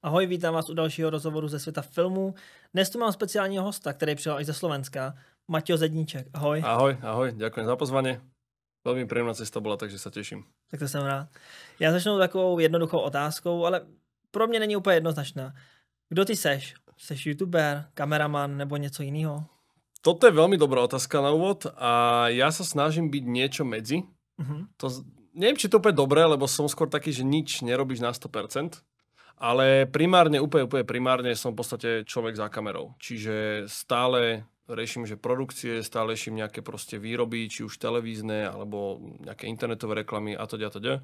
Ahoj, vítám vás u dalšího rozhovoru ze světa filmů. Dnes tu mám speciálního hosta, který přijel až ze Slovenska, Maťo Zedníček. Ahoj. Ahoj, ďakujem za pozvanie. Veľmi príjemná cesta bola, takže sa teším. Tak to jsem rád. Já začnu takovou jednoduchou otázkou, ale pro mě není úplně jednoznačná. Kdo ty seš? Seš youtuber, kameraman nebo něco jiného? Toto je veľmi dobrá otázka na úvod a ja sa snažím byť niečo medzi. Neviem, či to úplne dobré, lebo som skôr taký, že nič nerobíš na 100%, ale primárne, úplne primárne som v podstate človek za kamerou. Čiže stále riešim, že produkcie, stále riešim nejaké proste výroby, či už televízne, alebo nejaké internetové reklamy a teda.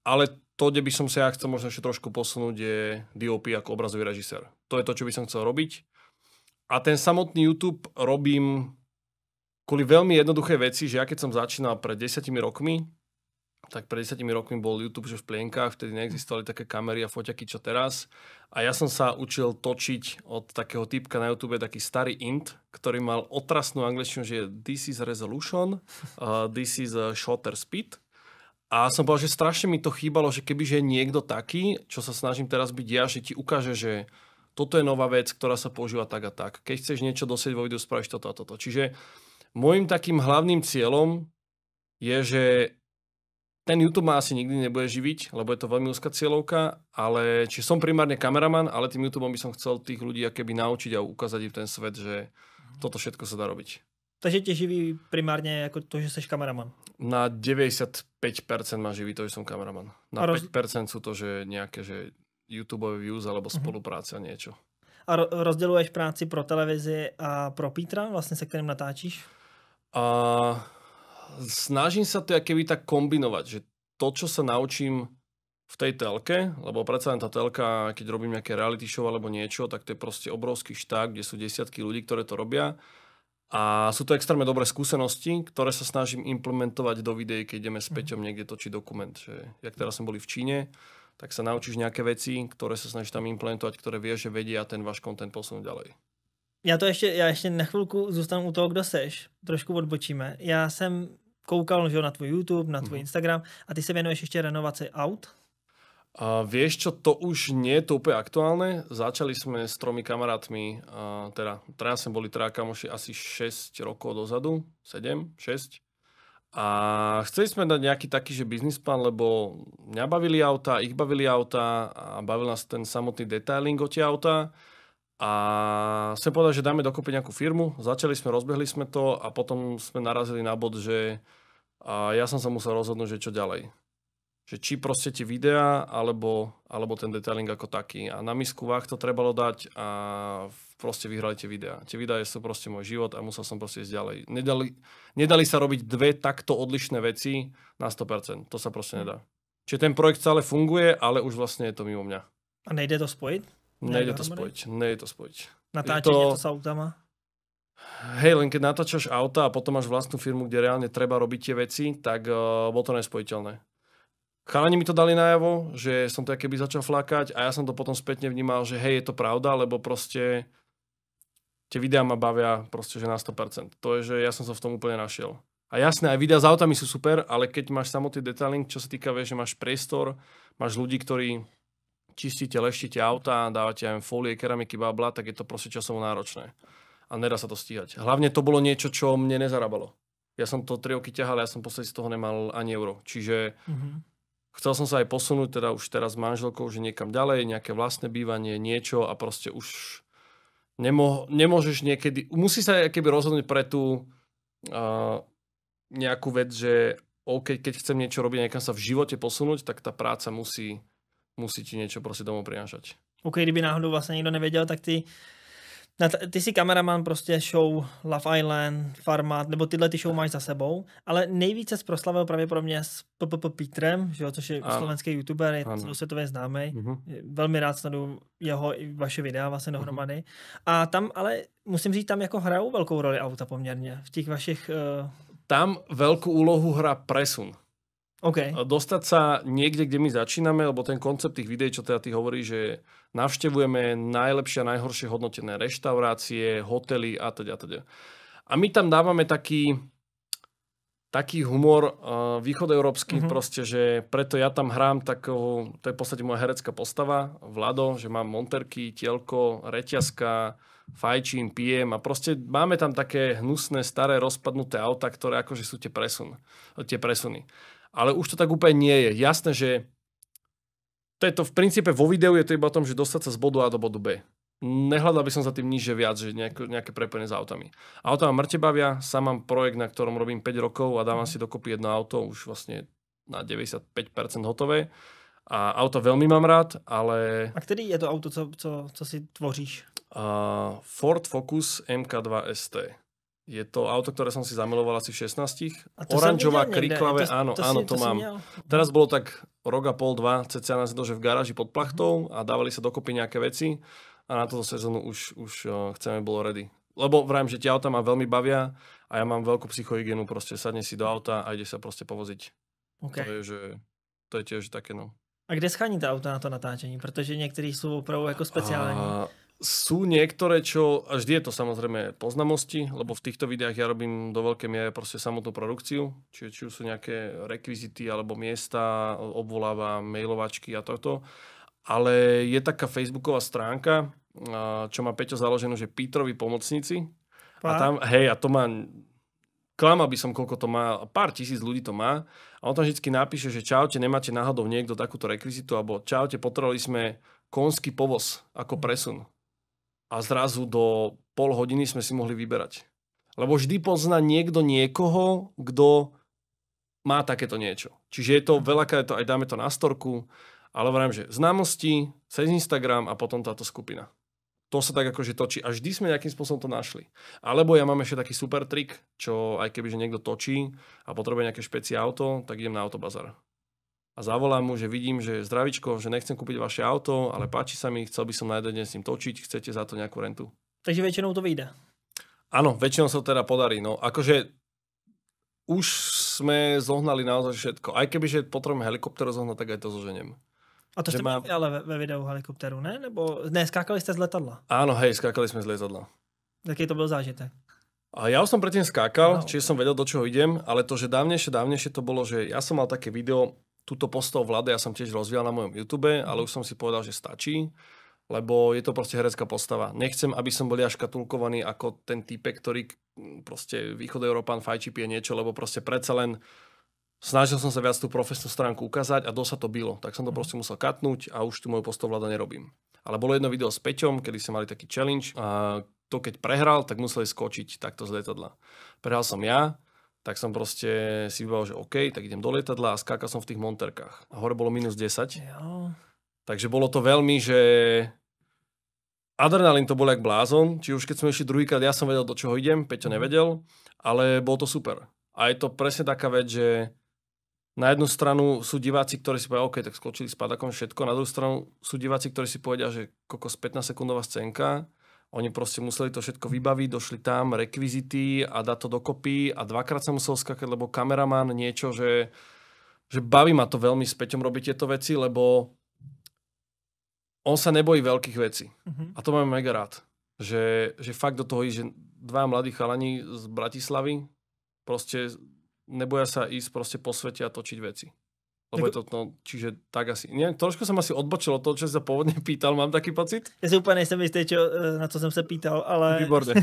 Ale to, kde by som sa ja chcel možno ešte trošku posunúť, je DOP ako obrazový režisér. To je to, čo by som chcel robiť. A ten samotný YouTube robím kvôli veľmi jednoduché veci, že ja keď som začínal pred 10 rokmi, tak pred 10 rokmi bol YouTube že v plienkách, vtedy neexistovali také kamery a foťaky, čo teraz. A ja som sa učil točiť od takého typka na YouTube, taký starý int, ktorý mal otrasnú angličtinu, že this is resolution, this is shutter speed. A som povedal, že strašne mi to chýbalo, že kebyže je niekto taký, čo sa snažím teraz byť ja, že ti ukáže, že toto je nová vec, ktorá sa používa tak a tak. Keď chceš niečo dosiať vo videu, spravíš toto a toto. Čiže môjim takým hlavným cieľom je, že ten YouTube ma asi nikdy nebude živiť, lebo je to veľmi úzka cieľovka, ale či som primárne kameraman, ale tým YouTubeom by som chcel tých ľudí akéby naučiť a ukázať im ten svet, že toto všetko sa dá robiť. Takže tě živí primárně jako to, že jsi kameraman? Na 95% ma živí to, že som kameraman. Na 5% sú to, že nejaké že YouTubeové views alebo spolupráce a niečo. A rozděluješ práci pro televizi a pro Petra, vlastně se kterým natáčíš? Snažím sa to keby tak kombinovať, že to, čo sa naučím v tej telke, lebo predsa len tá telka, keď robím nejaké reality show alebo niečo, tak to je proste obrovský šták, kde sú desiatky ľudí, ktoré to robia. A sú to extrémne dobré skúsenosti, ktoré sa snažím implementovať do videí, keď ideme s Peťom niekde točiť dokument. Že, jak teraz sme boli v Číne, tak sa naučíš nejaké veci, ktoré sa snažíš tam implementovať, ktoré vieš, že vedia ten váš content posunúť ďalej. Já ještě na chvilku zůstanu u toho, kdo seš. Trošku odbočíme. Já jsem koukal že, na tvůj YouTube, na tvůj Instagram a ty se věnuješ ještě renovaci aut? Vieš čo, to už nie je to úplne aktuálne. Začali sme s 3 kamarátmi, traja sme boli kamoši asi 6 rokov dozadu, 7, 6. A chceli sme dať nejaký taký, že business plan, lebo mňa bavili auta, ich bavili auta a bavil nás ten samotný detailing o tie auta. A som povedal, že dáme dokopy nejakú firmu. Začali sme, rozbehli sme to a potom sme narazili na bod, že ja som sa musel rozhodnúť, že čo ďalej. Že či proste tie videá, alebo ten detailing ako taký. A na misku váh to trebalo dať a proste vyhrali tie videá. Tie videá sú proste môj život a musel som proste ísť ďalej. Nedali sa robiť dve takto odlišné veci na 100%. To sa proste nedá. Čiže ten projekt stále funguje, ale už vlastne je to mimo mňa. A nejde to spojit? Nejde to spojiť. Natáčenie to s autama? Hej, len keď natáčaš auta a potom máš vlastnú firmu, kde reálne treba robiť tie veci, tak bolo to nespojiteľné. Chalani mi to dali najavo, že som to keby začal flakať a ja som to potom spätne vnímal, že hej, je to pravda, lebo proste tie videá ma bavia proste, že na 100%. To je, že ja som sa v tom úplne našiel. A jasné, aj videá s autami sú super, ale keď máš samotný detailing, čo sa týka, vieš, že máš priestor, máš ľudí, ktorí čistíte, leštíte auta, dávate aj fólie, keramiky, bla, tak je to proste časovo náročné. A nedá sa to stíhať. Hlavne to bolo niečo, čo mne nezarábalo. Ja som to 3 roky ťahal, ja som posledne z toho nemal ani euro. Čiže chcel som sa aj posunúť, teda už teraz s manželkou, že niekam ďalej, nejaké vlastné bývanie, niečo a proste už nemôžeš niekedy, musí sa keby rozhodnúť pre tú nejakú vec, že OK, keď chcem niečo robiť, niekam sa v živote posunúť, tak tá práca musí ti niečo proste domov prinášať. OK, kdyby náhodou vlastně nikdo nevěděl, tak ty jsi kameraman prostě show Love Island, Farmat, nebo tyhle ty show máš za sebou, ale nejvíce proslavil pravděpodobně s Petrem, že jo, což je slovenský youtuber, je celosvětově známý. Velmi rád sleduju jeho i vaše videa vlastně dohromady. A tam, ale musím říct, tam jako hrajou velkou roli auta poměrně v těch vašich... Tam veľkú úlohu hrá presun. Okay. Dostať sa niekde, kde my začíname, lebo ten koncept tých videí, čo teda ty hovorí, že navštevujeme najlepšie a najhoršie hodnotené reštaurácie, hotely a teda. A my tam dávame taký taký humor východoeurópsky proste, že preto ja tam hrám takovú, to je v podstate moja herecká postava, Vlado, že mám monterky, tielko, reťazka, fajčím, pijem a proste máme tam také hnusné, staré, rozpadnuté auta, ktoré akože sú tie presuny. Ale už to tak úplne nie je. Jasné, že to je to v princípe vo videu je to iba o tom, že dostať sa z bodu A do bodu B. Nehľadal by som za tým nič, že viac, že nejaké prepojenie s autami. Auta ma mŕte bavia, sám mám projekt, na ktorom robím 5 rokov a dávam si dokopy jedno auto, už vlastne na 95% hotové. A auto veľmi mám rád, ale... A který je to auto, co si tvoříš? Ford Focus MK2 ST. Je to auto, ktoré som si zamiloval asi v 16. Oranžová, kriklavé, áno, to mám. Měl. Teraz bolo tak rok a pol, dva, cca na to, že v garáži pod plachtou a dávali sa dokopy nejaké veci a na túto sezónu už chceme bolo ready. Lebo vrajím, že tie auta ma veľmi bavia a ja mám veľkú psychohygienu, proste sadne si do auta a ide sa proste povoziť. Okay. To je tiež také, no. A kde scháníte auta na to natáčení? Protože některý jsou opravdu jako speciální. Sú niektoré, čo, a vždy je to samozrejme po znamosti, lebo v týchto videách ja robím do veľkej miery proste samotnú produkciu, či už sú nejaké rekvizity alebo miesta, obvoláva, mailovačky a toto. Ale je taká facebooková stránka, čo má Peťo založenú, že Petrovi pomocníci. A tam, a to má, klamal by som, koľko to má, pár tisíc ľudí to má. A on tam vždycky napíše, že čaute, nemáte náhodou niekto takúto rekvizitu, alebo čaute, potrebovali sme konský povoz ako presun. A zrazu do pol hodiny sme si mohli vyberať. Lebo vždy pozná niekto niekoho, kto má takéto niečo. Čiže je to veľakrát, aj dáme to na storku, ale vravím, že známosti, cez Instagram a potom táto skupina. To sa tak akože točí a vždy sme nejakým spôsobom to našli. Alebo ja mám ešte taký super trik, čo aj keby že niekto točí a potrebuje nejaké špeci auto, tak idem na Autobazar. A zavolám mu, že vidím, že zdravičko, že nechcem kúpiť vaše auto, ale páči sa mi, chcel by som na jeden deň s ním točiť, chcete za to nejakú rentu. Takže väčšinou to vyjde. Áno, väčšinou sa to teda podarí. No, akože už sme zohnali naozaj všetko. Aj keby, že potrebujeme helikopter zohnať, tak aj to zoženiem. A to jste měli ale ve videu helikopteru, ne? Nebo ne, skákali jste z letadla? Áno, hej, skákali sme z letadla. Jaký to byl zážitek? A ja už som predtým skákal, čiže som vedel, do čoho idem, ale to, že dávnejšie to bolo, že ja som mal také video, túto postov Vlade, ja som tiež rozvíjal na mojom YouTube, ale už som si povedal, že stačí, lebo je to proste herecká postava. Nechcem, aby som bol ja škatulkovaný ako ten typek, ktorý proste východoeurópan fajčí pije niečo, lebo proste predsa len snažil som sa viac tú profesnú stránku ukázať a dosť sa to bylo. Tak som to proste musel katnúť a už tú moju postavu Vlada nerobím. Ale bolo jedno video s Peťom, kedy sme mali taký challenge a to keď prehral, tak museli skočiť takto z lietadla. Prehral som ja, tak som proste si vybavil, že OK, tak idem do lietadla a skákal som v tých monterkách. A hore bolo minus 10. Jo. Takže bolo to veľmi, že adrenalín to bol jak blázon. Či už keď sme išli druhýkrát, ja som vedel, do čoho idem, Peťo nevedel, ale bolo to super. A je to presne taká vec, že na jednu stranu sú diváci, ktorí si povedia, OK, tak skočili s padakom všetko. Na druhú stranu sú diváci, ktorí si povedia, že kokos 15-sekundová scénka. Oni proste museli to všetko vybaviť, došli tam, rekvizity a dať to dokopy a dvakrát sa musel skakať, lebo kameraman niečo, že baví ma to veľmi s Peťom robiť tieto veci, lebo on sa nebojí veľkých vecí. A to mám mega rád. Že fakt do toho ísť, že dva mladí chalani z Bratislavy proste neboja sa ísť proste po svete a točiť veci. Lebo je to, no, čiže tak asi. Nie, trošku som asi odbočil od toho, čo sa pôvodne pýtal, mám taký pocit? Ja si úplne nejsem istý, na co som sa pýtal, ale... Výborne.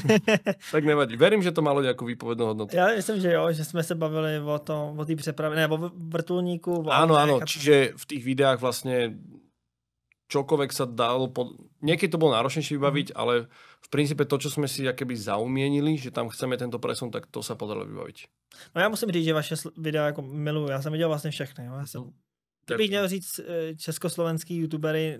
Tak nevadí. Verím, že to malo nejakú výpovednú hodnotu. Ja myslím, že jo, že sme sa bavili o té přepravě, ne, o vrtulníku. Áno, čiže v tých videách vlastne čokoľvek sa dalo... Niekedy to bolo náročnejšie vybaviť, ale v princípe to, čo sme si akoby zaumienili, že tam chceme tento presun, tak to sa podarilo vybaviť. No já musím říct, že vaše videa jako miluju. Já jsem viděl vlastně všechny. Kdybych měl říct československý youtubery,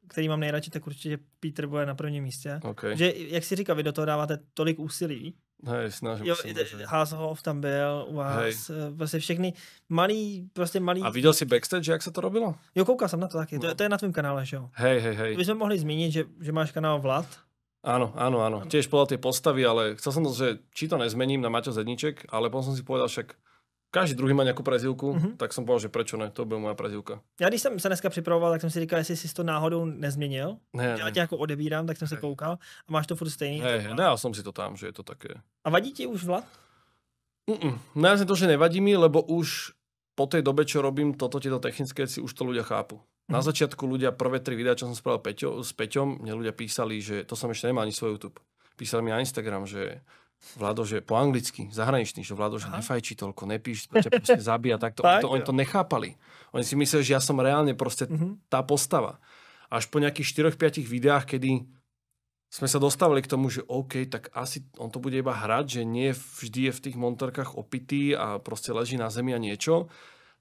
který mám nejradši, tak určitě Petr bude na prvním místě. Okay. Že, jak si říkal, vy do toho dáváte tolik úsilí. Hej, snažím se. Hasselhoff tam byl u vás. Prostě všechny malý. A viděl si backstage, jak se to robilo? Jo, koukal jsem na to taky. No. To je na tvém kanále, že jo? Hej. My jsme mohli zmínit, že máš kanál Vlad. Áno. Tiež podľa tej postavy, ale chcel som to, že či to nezmením na Maťo Zedníček, ale potom som si povedal, však každý druhý má nejakú prezývku, tak som povedal, že prečo ne, to bude moja prezývka. Já když jsem se dneska připravoval, tak jsem si říkal, jestli si to náhodou nezměnil. Já tě jako odebírám, tak jsem se koukal a máš to furt stejný. Dal som si to tam, že je to také. A vadí ti už Vlad? No ja to, že nevadí mi, lebo už po tej dobe, čo robím tieto technické veci, už to ľudia chápu. Na začiatku ľudia prvé 3 videá, čo som spravil s Peťom, mne ľudia písali, že to som ešte nemal ani svoj YouTube. Písali mi na Instagram, že Vlado, že po anglicky, zahraničný, že Vlado, že nefajčí toľko, nepíš, ťa proste zabíja, takto. Oni to nechápali. Oni si mysleli, že ja som reálne proste tá postava. Až po nejakých 4-5 videách, kedy sme sa dostávali k tomu, že OK, tak asi on to bude iba hrať, že nie vždy je v tých monterkách opitý a proste leží na zemi a niečo,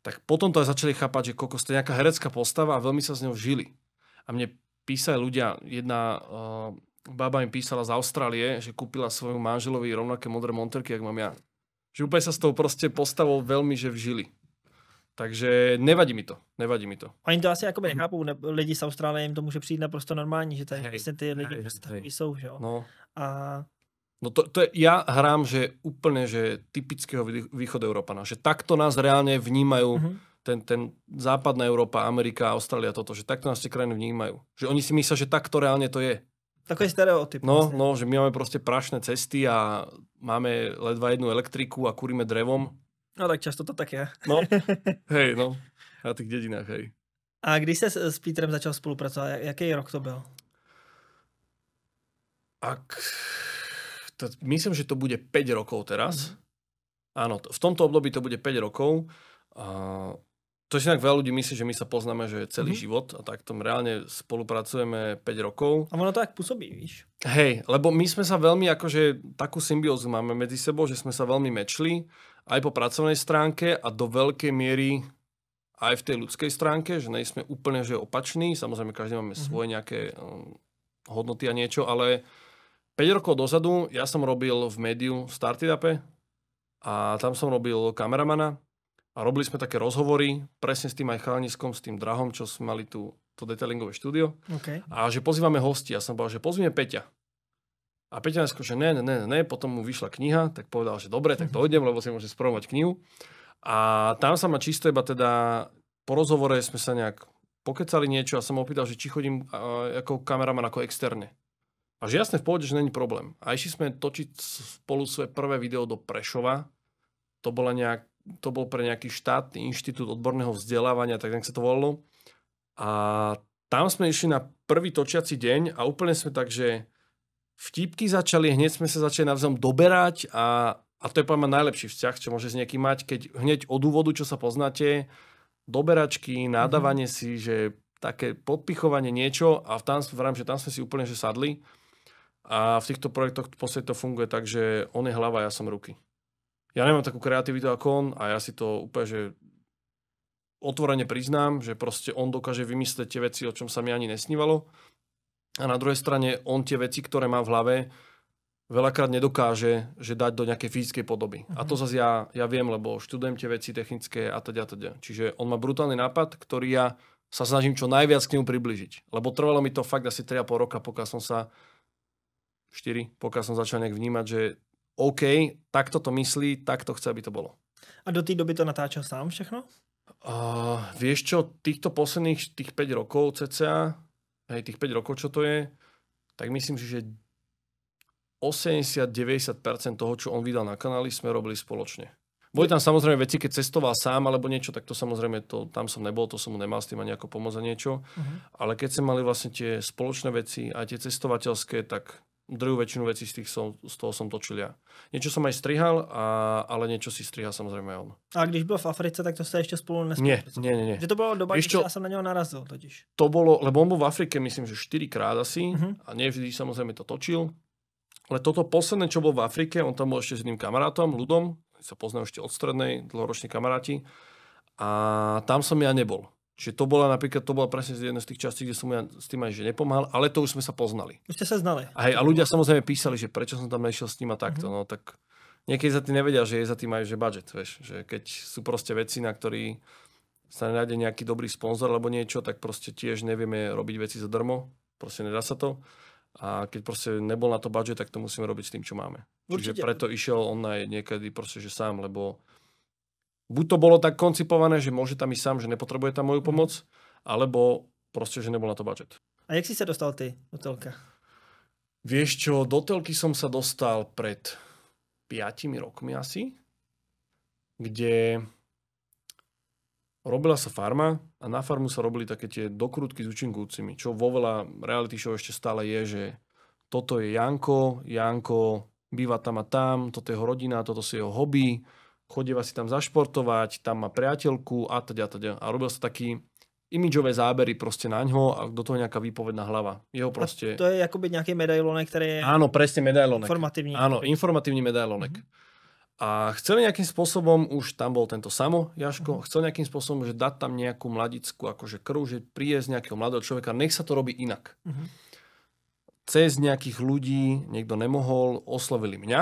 tak potom to aj začali chápať, že kokos, to je nejaká herecká postava a veľmi sa s ňou žili. A mne písali ľudia, jedna baba im písala z Austrálie, že kúpila svojmu manželovi rovnaké modré monterky, jak mám ja. Že úplne sa s tou proste postavou veľmi že vžili. Takže nevadí mi to. Oni to asi jakoby nechápou, lidi z Austrálie jim to může přijít naprosto normální, že tady vlastně ty lidi takový jsou, že jo. No. A... No to je, ja hrám, že úplne, že typického východu Európana, že takto nás reálne vnímajú, ten západná Európa, Amerika, Austrália, toto, že takto nás tie krajiny vnímajú. Že oni si myslia, že takto reálne to je. Takový stereotyp. No, že my máme proste prašné cesty a máme ledva jednu elektriku a kúrime drevom. No tak často to tak je. No, hej, no. Na tých dedinách, hej. A když jsi s Petrem začal spolupracovat, jaký rok to byl? Myslím, že to bude 5 rokov teraz. Áno, v tomto období to bude 5 rokov. To si inak veľa ľudí myslí, že my sa poznáme, že celý život a tak tom reálne spolupracujeme 5 rokov. A ono to tak pôsobí, víš? Hej, lebo my sme sa veľmi akože takú symbiózu máme medzi sebou, že sme sa veľmi mečli aj po pracovnej stránke a do veľkej miery aj v tej ľudskej stránke, že nejsme úplne že opační. Samozrejme, každý máme svoje nejaké hodnoty a niečo, ale 5 rokov dozadu ja som robil v médiu Startupe a tam som robil kameramana a robili sme také rozhovory presne s tým aj chalaniskom, s tým Drahom, čo sme mali to detailingové štúdio. Okay. A že pozývame hosti. Ja som povedal, že pozvíme Peťa. A Peťa neskôr, že ne, potom mu vyšla kniha, tak povedal, že dobre, tak to idem, lebo si môže spromovať knihu. A tam sa ma čisto iba teda po rozhovore sme sa nejak pokecali niečo a som ho opýtal, že či chodím ako kameraman, ako externe. A že jasne v pohode, že není problém. A išli sme točiť spolu svoje prvé video do Prešova. To bol pre nejaký štátny inštitút odborného vzdelávania, tak nejak sa to volalo. A tam sme išli na prvý točiaci deň a úplne sme tak, že vtipky začali, hneď sme sa začali navzájom doberať a to je poviem najlepší vzťah, čo môže s niekým mať, keď hneď od úvodu, čo sa poznáte, doberačky, nadávanie si, že také podpichovanie niečo a tam sme si úplne že sadli. A v týchto projektoch v podstate to funguje tak, že on je hlava, ja som ruky. Ja nemám takú kreativitu ako on a ja si to úplne, že otvorene priznám, že proste on dokáže vymyslieť tie veci, o čom sa mi ani nesnívalo. A na druhej strane on tie veci, ktoré má v hlave, veľakrát nedokáže, že dať do nejakej fyzickej podoby. A to zase ja viem, lebo študujem tie veci technické a teda. Čiže on má brutálny nápad, ktorý ja sa snažím čo najviac k nemu približiť. Lebo trvalo mi to fakt asi 3,5 roka, pokiaľ som začal nejak vnímať, že OK, takto to myslí, takto chce, aby to bolo. A do té doby to natáčal sám všechno? Vieš čo, týchto posledných 5 rokov cca, tých 5 rokov, čo to je, tak myslím si, že 80-90% toho, čo on vydal na kanály, sme robili spoločne. Boli tam samozrejme veci, keď cestoval sám alebo niečo, tak to samozrejme, tam som nebol, to som mu nemal s tým ani ako pomôcť a niečo. Ale keď sme mali vlastne tie spoločné veci a tie cestovateľské, tak druhú väčšinu vecí z toho som točil ja. Niečo som aj strihal, ale niečo si strihal samozrejme on. A když byl v Africe, tak to ste ešte spolu nespolupracovali? Nie. Že to bolo doba, když ja som na neho narazil totiž. To bolo, lebo on bol v Afrike, myslím, že 4-krát asi a nevždy samozrejme to točil. Ale toto posledné, čo bol v Afrike, on tam bol ešte s jedným kamarátom, Ľudom, sa poznajú ešte od strednej, dlhoroční kamaráti a tam som ja nebol. Čiže to bola presne jedna z tých častí, kde som ja s tým aj že nepomáhal, ale to už sme sa poznali. Už ste sa znali. A ľudia samozrejme písali, že prečo som tam nešiel s ním a takto. No tak niekedy za tým nevedia, že je za tým aj že budget, vieš. Že keď sú proste veci, na ktorý sa nenájde nejaký dobrý sponzor alebo niečo, tak proste tiež nevieme robiť veci zadarmo. Proste nedá sa to. A keď proste nebol na to budget, tak to musíme robiť s tým, čo máme. Určite. Čiže preto išiel on aj niekedy proste, že sám, lebo buď to bolo tak koncipované, že môže tam ísť sám, že nepotrebuje tam moju pomoc, alebo proste, že nebol na to budget. A jak si sa dostal ty do telka? Vieš čo, do telky som sa dostal pred 5 rokmi asi. kde robila sa farma a na farmu sa robili také tie dokrutky s účinkujúcimi, čo vo veľa reality show ešte stále je, že toto je Janko býva tam a tam, toto je jeho rodina, toto si jeho hobby, chodieva si tam zašportovať, tam má priateľku a teda. A robil sa taký imidžové zábery proste na ňo a do toho nejaká výpovedná hlava. Jeho proste... A to je akoby nejaký medailonek, ktorý je... Áno, presne medailonek. Informatívny. Áno, informatívny medailonek. A chceli nejakým spôsobom, už tam bol tento Samo, Jaško, chcel nejakým spôsobom, že dať tam nejakú mladickú akože krv, že prijesť nejakého mladého človeka, nech sa to robí inak. Cez nejakých ľudí niekto nemohol, oslovili mňa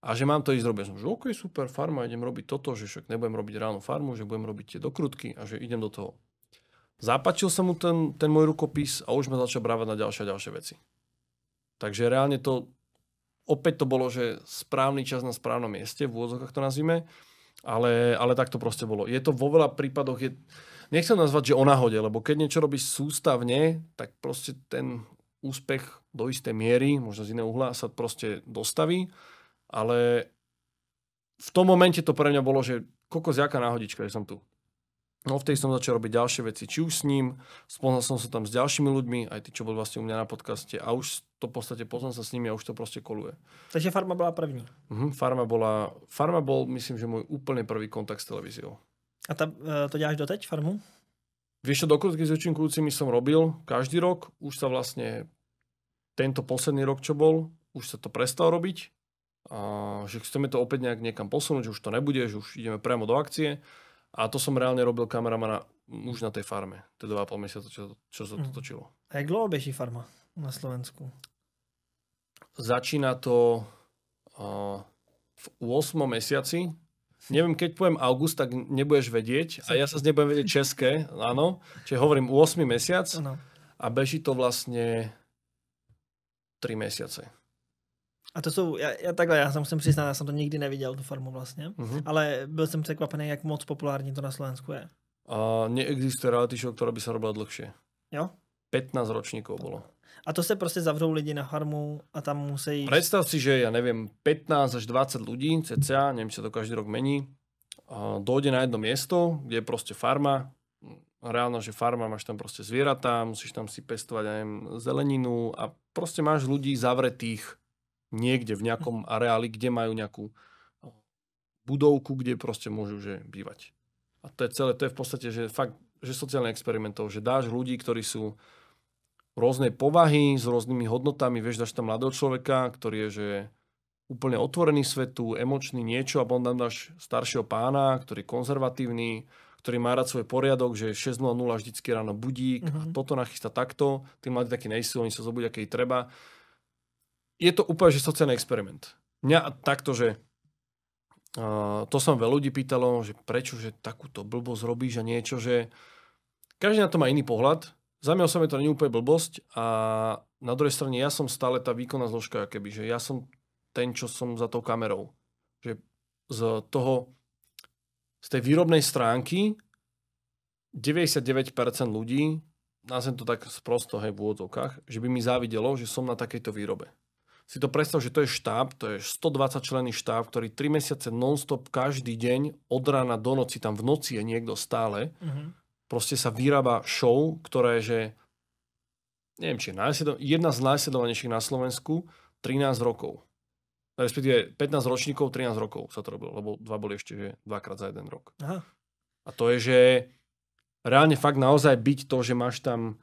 a že mám to ísť robiť. Som, že OK, super, farma, idem robiť toto, že však nebudem robiť reálnu farmu, že budem robiť tie dokrutky a že idem do toho. Zapáčil sa mu ten môj rukopis a už ma začal brávať na ďalšie veci. Takže reálne to, opäť to bolo, že správny čas na správnom mieste, v úvodzovkách to nazvime, ale tak to proste bolo. Je to vo veľa prípadoch, nechcem nazvať, že o náhode, lebo keď niečo robíš sústavne, tak proste ten úspech do istej miery, možno z iného uhla, sa proste dostaví, ale v tom momente to pre mňa bolo, že kokos, jaká náhodička, že som tu. No vtedy som začal robiť ďalšie veci, či už s ním, spoznal som sa tam s ďalšími ľuďmi, aj tí, čo boli vlastne u mňa na podcaste a už to v podstate poznal sa s nimi a už to proste koluje. Takže farma bola první. Farma bol, myslím, že môj úplne prvý kontakt s televíziou. A to děláš doteď, farmu? Vieš čo, dokrutky s účinkujúcimi som robil každý rok, už sa vlastne tento posledný rok, čo bol, už sa to prestalo robiť. A že chceme to opäť nejak niekam posunúť, že už to nebude, že už ideme priamo do akcie. A to som reálne robil kameramana už na tej farme. To 2,5 mesiaca, čo sa to točilo. A jak dlouho beží farma na Slovensku? Začína to v 8. mesiaci. Neviem, keď poviem august, tak nebudeš vedieť. A ja sa nebudem vedieť české, áno. Čiže hovorím 8. mesiac a beží to vlastne 3 mesiace. A to jsou, já se musím přiznat, já jsem to nikdy neviděl, tu farmu vlastně, ale byl jsem překvapený, jak moc populární to na Slovensku je. A neexistuje reality show, ktorá by sa robila dlhšie. Jo? 15 ročníkov bolo. A to se prostě zavřou lidi na farmu a tam musí... Predstav si, že ja neviem, 15 až 20 ľudí, cca, neviem, či sa to každý rok mení, dojde na jedno miesto, kde je proste farma. Reálne, že farma, máš tam proste zvieratá, musíš tam si pestovať, neviem, zeleninu a proste máš ľudí zavretých niekde v nejakom areáli, kde majú nejakú budovku, kde proste môžu že bývať. A to je celé, to je v podstate, že fakt, že sociálne experimentov, že dáš ľudí, ktorí sú rôznej povahy, s rôznymi hodnotami, vieš, dáš tam mladého človeka, ktorý je, že úplne otvorený svetu, emočný niečo a potom tam dáš staršieho pána, ktorý je konzervatívny, ktorý má rád svoj poriadok, že 6:00 vždycky ráno budík a toto nachystá takto, tí mladí takí nejsú, oni sa zobudia, keď treba. Je to úplne, že sociálny experiment. Mňa takto, že to som veľa ľudí pýtalo, že prečo, že takúto blbosť robíš a niečo, že každý na to má iný pohľad. Za mňa osobne to nie je úplne blbosť a na druhej strane ja som stále tá výkonná zložka, keby, že ja som ten, čo som za tou kamerou. Že z tej výrobnej stránky 99% ľudí, nazvem to tak sprosto, hej, v úvodzovkách, že by mi závidelo, že som na takejto výrobe. Si to predstav, že to je štáb, to je 120 členný štáb, ktorý 3 mesiace non-stop každý deň od rána do noci, tam v noci je niekto stále, proste sa vyrába show, ktorá je, že neviem, či je jedna z najsledovanejších na Slovensku 13 rokov. Respektíve 15 ročníkov, 13 rokov sa to robilo, lebo dva boli ešte, že 2-krát za jeden rok. Aha. A to je, že reálne fakt naozaj byť to, že máš tam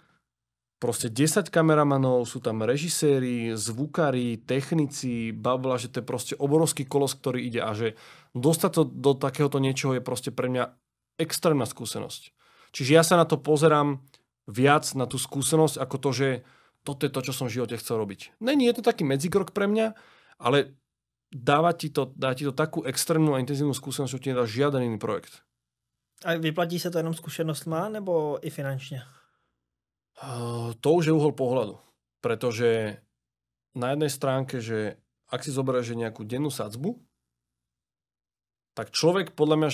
proste 10 kameramanov, sú tam režiséri, zvukári, technici, babla, že to je proste obrovský kolos, ktorý ide a že dostať to do takéhoto niečoho je proste pre mňa extrémna skúsenosť. Čiže ja sa na to pozerám viac na tú skúsenosť, ako to, že toto je to, čo som v živote chcel robiť. Nie je to taký medzikrok pre mňa, ale dá ti to takú extrémnu a intenzívnu skúsenosť, že ti nedá žiaden iný projekt. A vyplatí sa to jenom skúsenostma, nebo i finančne? To už je uhol pohľadu. Pretože na jednej stránke, že ak si zoberieš nejakú dennú sadzbu, tak človek, podľa mňa,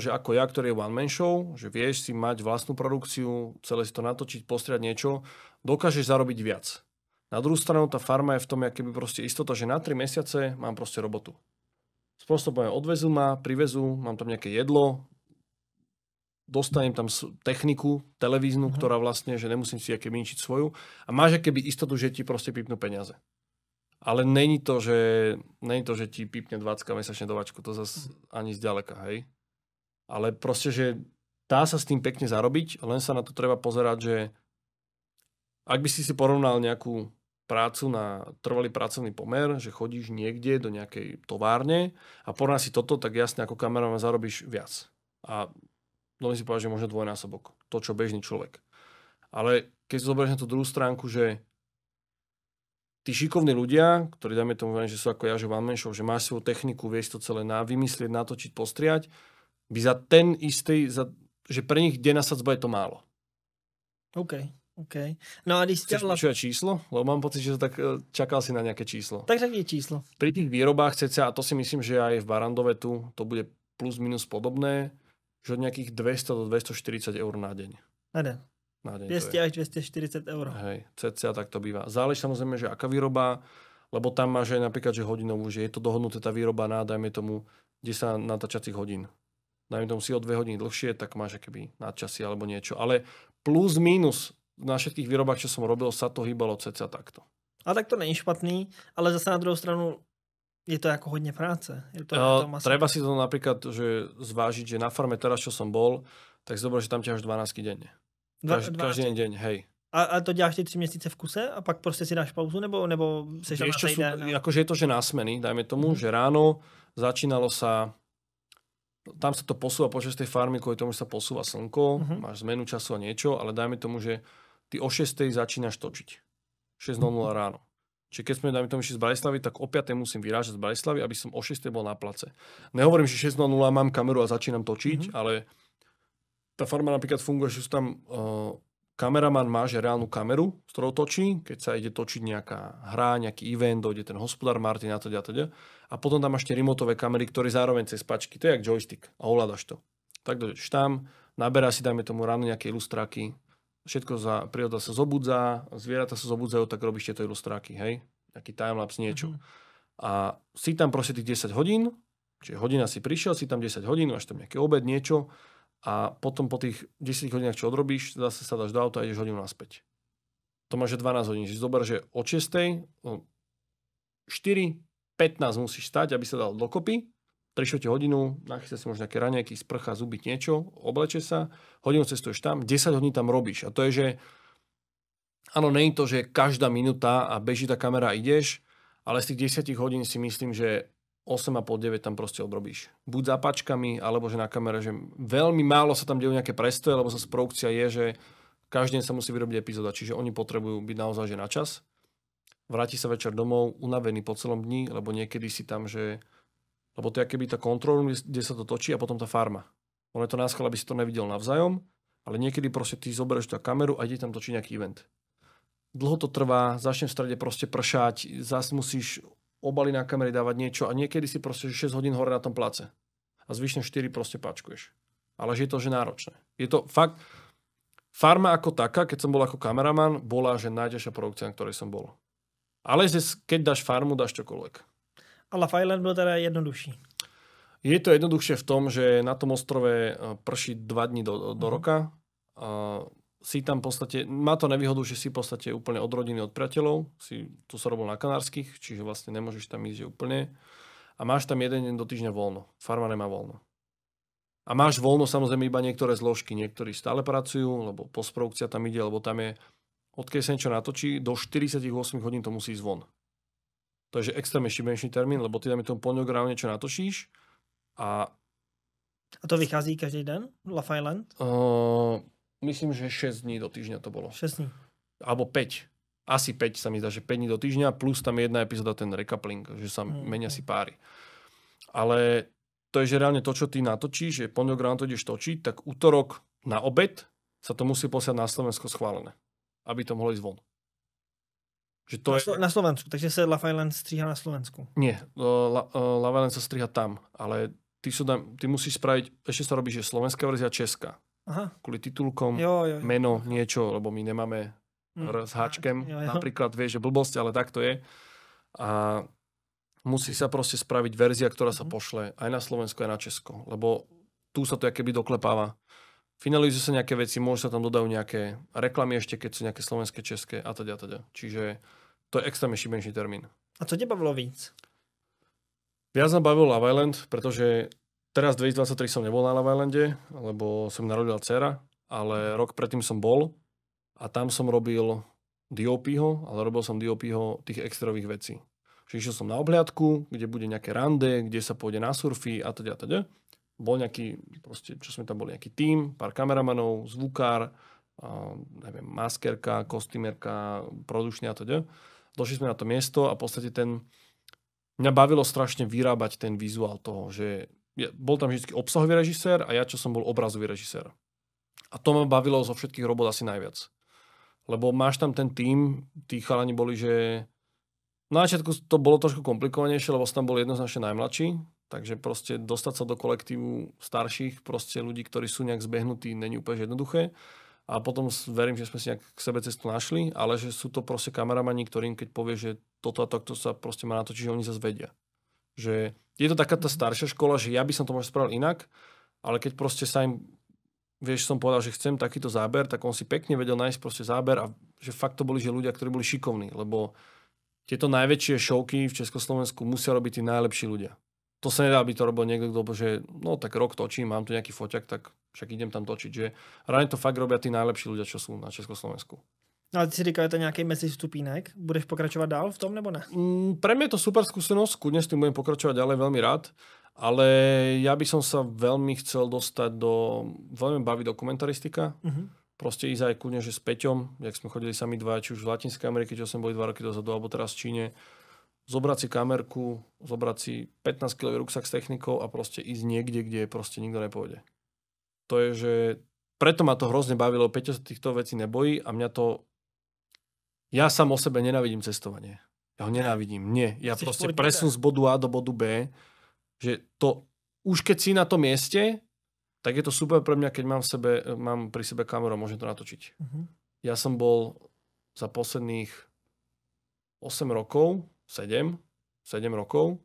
že ako ja, ktorý je one-man show, že vieš si mať vlastnú produkciu, celé si to natočiť, postriať niečo, dokážeš zarobiť viac. Na druhú stranu tá farma je v tom, keby proste istota, že na 3 mesiace mám proste robotu. Prosto poviem, odvezú ma, privezú, mám tam nejaké jedlo, dostanem tam techniku televíznu, ktorá vlastne, že nemusím si aké minčiť svoju a máš akéby istotu, že ti proste pípnú peniaze. Ale není to, že ti pípne 20 mesačne do vačku, to zase ani zďaleka, hej. Ale proste, že dá sa s tým pekne zarobiť, len sa na to treba pozerať, že ak by si porovnal nejakú prácu na trvalý pracovný pomer, že chodíš niekde do nejakej továrne a porovnáš si toto, tak jasne ako kameraman zarobíš viac. A dovolím si povedať, že možno dvojnásobok. To, čo bežný človek. Ale keď si zoberieš na tú druhú stránku, že tí šikovní ľudia, ktorí dajme tomu, že sú ako ja, že one man show, že máš svoju techniku, vieš to celé vymyslieť, natočiť, postriať, by za ten istý, že pre nich denná sadzba je to málo. OK. No a když chceš počúvať číslo? Lebo mám pocit, že tak čakal si na nejaké číslo. Tak řekni číslo. Pri tých výrobách cca, a to si myslím, že aj v Barandove tu, to bude plus minus podobné, že od nejakých 200 do 240 eur na deň. Na deň 200 až 240 eur. Hej, cca tak to býva. Záleží samozrejme, že aká výroba, lebo tam máš aj napríklad, že hodinovú, že je to dohodnuté tá výroba na, dajme tomu, 10 natáčacích hodín. Dajme tomu si o 2 hodiny dlhšie, tak máš akoby nadčasy alebo niečo. Ale plus minus na všetkých výrobách, čo som robil, sa to hýbalo cca takto. A tak to není špatný, ale zase na druhou stranu je to ako hodně práce. Treba si to napríklad že zvážiť, že na farme teraz, čo som bol, tak si dobre, že tam ťaháš 12 denne. Každý deň, hej. A to děláš ty 3 měsíce v kuse a pak prostě si dáš pauzu, nebo seš tam na týden? Akože je to, že na smeny, dajme tomu, že ráno začínalo sa, tam sa to posúva počas tej farmy, kvôli tomu, že sa posúva slnko, máš zmenu času a niečo, ale dajme tomu, že ty o 6:00 začínaš točiť. 6:00 ráno. Čiže keď sme, dajme tomu, išli z Bratislavy, tak o 5:00 musím vyrážať z Bratislavy, aby som o 6:00 bol na place. Nehovorím, že 6:00 mám kameru a začínam točiť, ale tá farma napríklad funguje, že sú tam kameraman má že reálnu kameru, s ktorou točí, keď sa ide točiť nejaká hra, nejaký event, dojde ten hospodár Martin a teda. A potom tam máš tie remoteové kamery, ktoré zároveň cez pačky, to je jak joystick a ovládaš to. Tak dojdeš tam, naberá si, dajme tomu ráno nejaké ilustráky, všetko príroda sa zobudzá, zvieratá sa zobudzajú, tak robíš tieto ilustráky, hej? Nejaký timelapse, niečo. A si tam proste tých 10 hodín, čiže hodina si prišiel, si tam 10 hodín, máš tam nejaký obed, niečo, a potom po tých 10 hodinách, čo odrobíš, zase sa dáš do auta a ideš hodinu naspäť. To máš 12 hodín. Si zober, že od 6:00, 4:15 musíš stať, aby sa dal dokopy. 3/4 hodinu, nachystať si možno nejaké raňajky, sprcha, zubiť niečo, obleče sa, hodinu cestuješ tam, 10 hodín tam robíš. A to je, že áno, nie je to, že každá minúta a beží tá kamera a ideš, ale z tých 10 hodín si myslím, že 8,5-9 tam proste odrobíš. Buď za pačkami, alebo že na kamere, že veľmi málo sa tam dejú nejaké prestoje, lebo zase produkcia je, že každý deň sa musí vyrobiť epizóda, čiže oni potrebujú byť naozaj že na čas. Vráti sa večer domov, unavený po celom dni, lebo niekedy si tam, že lebo to je akéby tá kontrol, kde sa to točí a potom tá farma. Ono je to náschval, aby si to nevidel navzájom, ale niekedy proste ty zoberieš tú kameru a ide tam točiť nejaký event. Dlho to trvá, začne v strede proste pršať, zase musíš obaly na kamere dávať niečo a niekedy si proste 6 hodín hore na tom place. A zvyšné 4 proste páčkuješ. Ale že je to že náročné. Je to fakt, farma ako taká, keď som bol ako kameraman, bola že najťažšia produkcia, na ktorej som bol. Ale keď dáš farmu, dáš čokoľvek. A Love Island byl teda jednodušší. Je to jednoduchšie v tom, že na tom ostrove prší 2 dní do roka. Si tam v podstate, má to nevýhodu, že si v podstate úplne od rodiny, od priateľov. Tu sa robil na Kanárskych, čiže vlastne nemôžeš tam ísť úplne. A máš tam jeden deň do týždňa voľno. Farma nemá voľno. A máš voľno samozrejme iba niektoré zložky. Niektorí stále pracujú, lebo postprodukcia tam ide, lebo tam je, odkiaľ sa niečo natočí, do 48 hodín to musí ísť von. To je že extrémne šibenčný termín, lebo ty tam tomu pondelok ráno niečo natočíš a to vychází každý den? Love Island? Myslím, že 6 dní do týždňa to bolo. 6 dní. Alebo 5. Asi 5 sa mi zdá, že 5 dní do týždňa, plus tam je jedna epizóda, ten recoupling, že sa menia si páry. Ale to je, že reálne to, čo ty natočíš, že pondelok ráno to ideš točiť, tak útorok na obed sa to musí posiať na Slovensko schválené, aby to mohlo ísť von. Že to na Slovensku, takže sa Love Island stříha na Slovensku. Nie, Love Island sa stríha tam, ale ty musíš spraviť, ešte sa robí, že slovenská verzia česká. Aha. Kvôli titulkom, meno, niečo, lebo my nemáme s háčkem. Napríklad, vieš, že blbosť, ale tak to je. A Musí sa proste spraviť verzia, ktorá sa pošle aj na Slovensko, aj na Česko. Lebo tu sa to akoby doklepáva. Finalizujú sa nejaké veci, môžu sa tam dodajú nejaké reklamy ešte, keď sú nejaké slovenské, české a teda. Čiže to je extrémne šibenčný termín. A co tě bavilo víc? Viac ma bavil Love Island, pretože teraz 2023 som nebol na Love Islande, lebo som narodila dcera, ale rok predtým som bol a tam som robil DOP-ho, ale robil som DOP-ho tých extrových vecí. Čiže išiel som na obhliadku, kde bude nejaké rande, kde sa pôjde na surfy a teda. Bol nejaký, proste, čo sme tam boli, nejaký tím, pár kameramanov, zvukár, neviem, maskerka, kostýmerka, produčný a teda. Došli sme na to miesto a v podstate mňa bavilo strašne vyrábať ten vizuál toho, že bol tam vždy obsahový režisér a ja, čo som bol obrazový režisér. A to ma bavilo zo všetkých robot asi najviac. Lebo máš tam ten tím, tí chalani boli, že na začiatku to bolo trošku komplikovanejšie, lebo som tam bol jednoznačne najmladší, takže proste dostať sa do kolektívu starších, proste ľudí, ktorí sú nejak zbehnutí, není úplne jednoduché. A potom verím, že sme si nejak k sebe cestu našli, ale že sú to proste kameramani, ktorým keď povie, že toto a takto sa proste má natočiť, že oni zase vedia. Že je to taká tá staršia škola, že ja by som to možno spravil inak, ale keď proste sa im, vieš, som povedal, že chcem takýto záber, tak on si pekne vedel nájsť proste záber a že fakt to boli že ľudia, ktorí boli šikovní, lebo tieto najväčšie šovky v Československu musia robiť tí najlepší ľudia. To sa nedá, aby to robil niekto, kto, že no tak rok točím, mám tu nejaký foťak, tak však idem tam točiť. Že reálne to fakt robia tí najlepší ľudia, čo sú na Československu. No ale ty si říkal, je to nějaký mezistupínek. Budeš pokračovat dál v tom, nebo ne? Pre mňa je to super skúsenosť, kľudne s tým budem pokračovať ďalej veľmi rád, ale ja by som sa veľmi chcel dostať veľmi baví dokumentaristika. Proste ísť aj kľudne, že s Peťom, jak sme chodili sami dva, či už v Latinskej Amerike, čo sme boli 2 roky dozadu, alebo teraz v Číne, zobrať si kamerku, zobrať si 15-kilový ruksak s technikou a proste ísť niekde, kde proste nikto nepôjde. To je, že preto ma to hrozne bavilo, Peťo sa týchto vecí nebojí a ja sám o sebe nenávidím cestovanie. Ja ho nenávidím. Nie. Ja proste presun z bodu A do bodu B, že to, už keď si na tom mieste, tak je to super pre mňa, keď mám pri sebe kameru a môžem to natočiť. Ja som bol za posledných 8 rokov, 7 rokov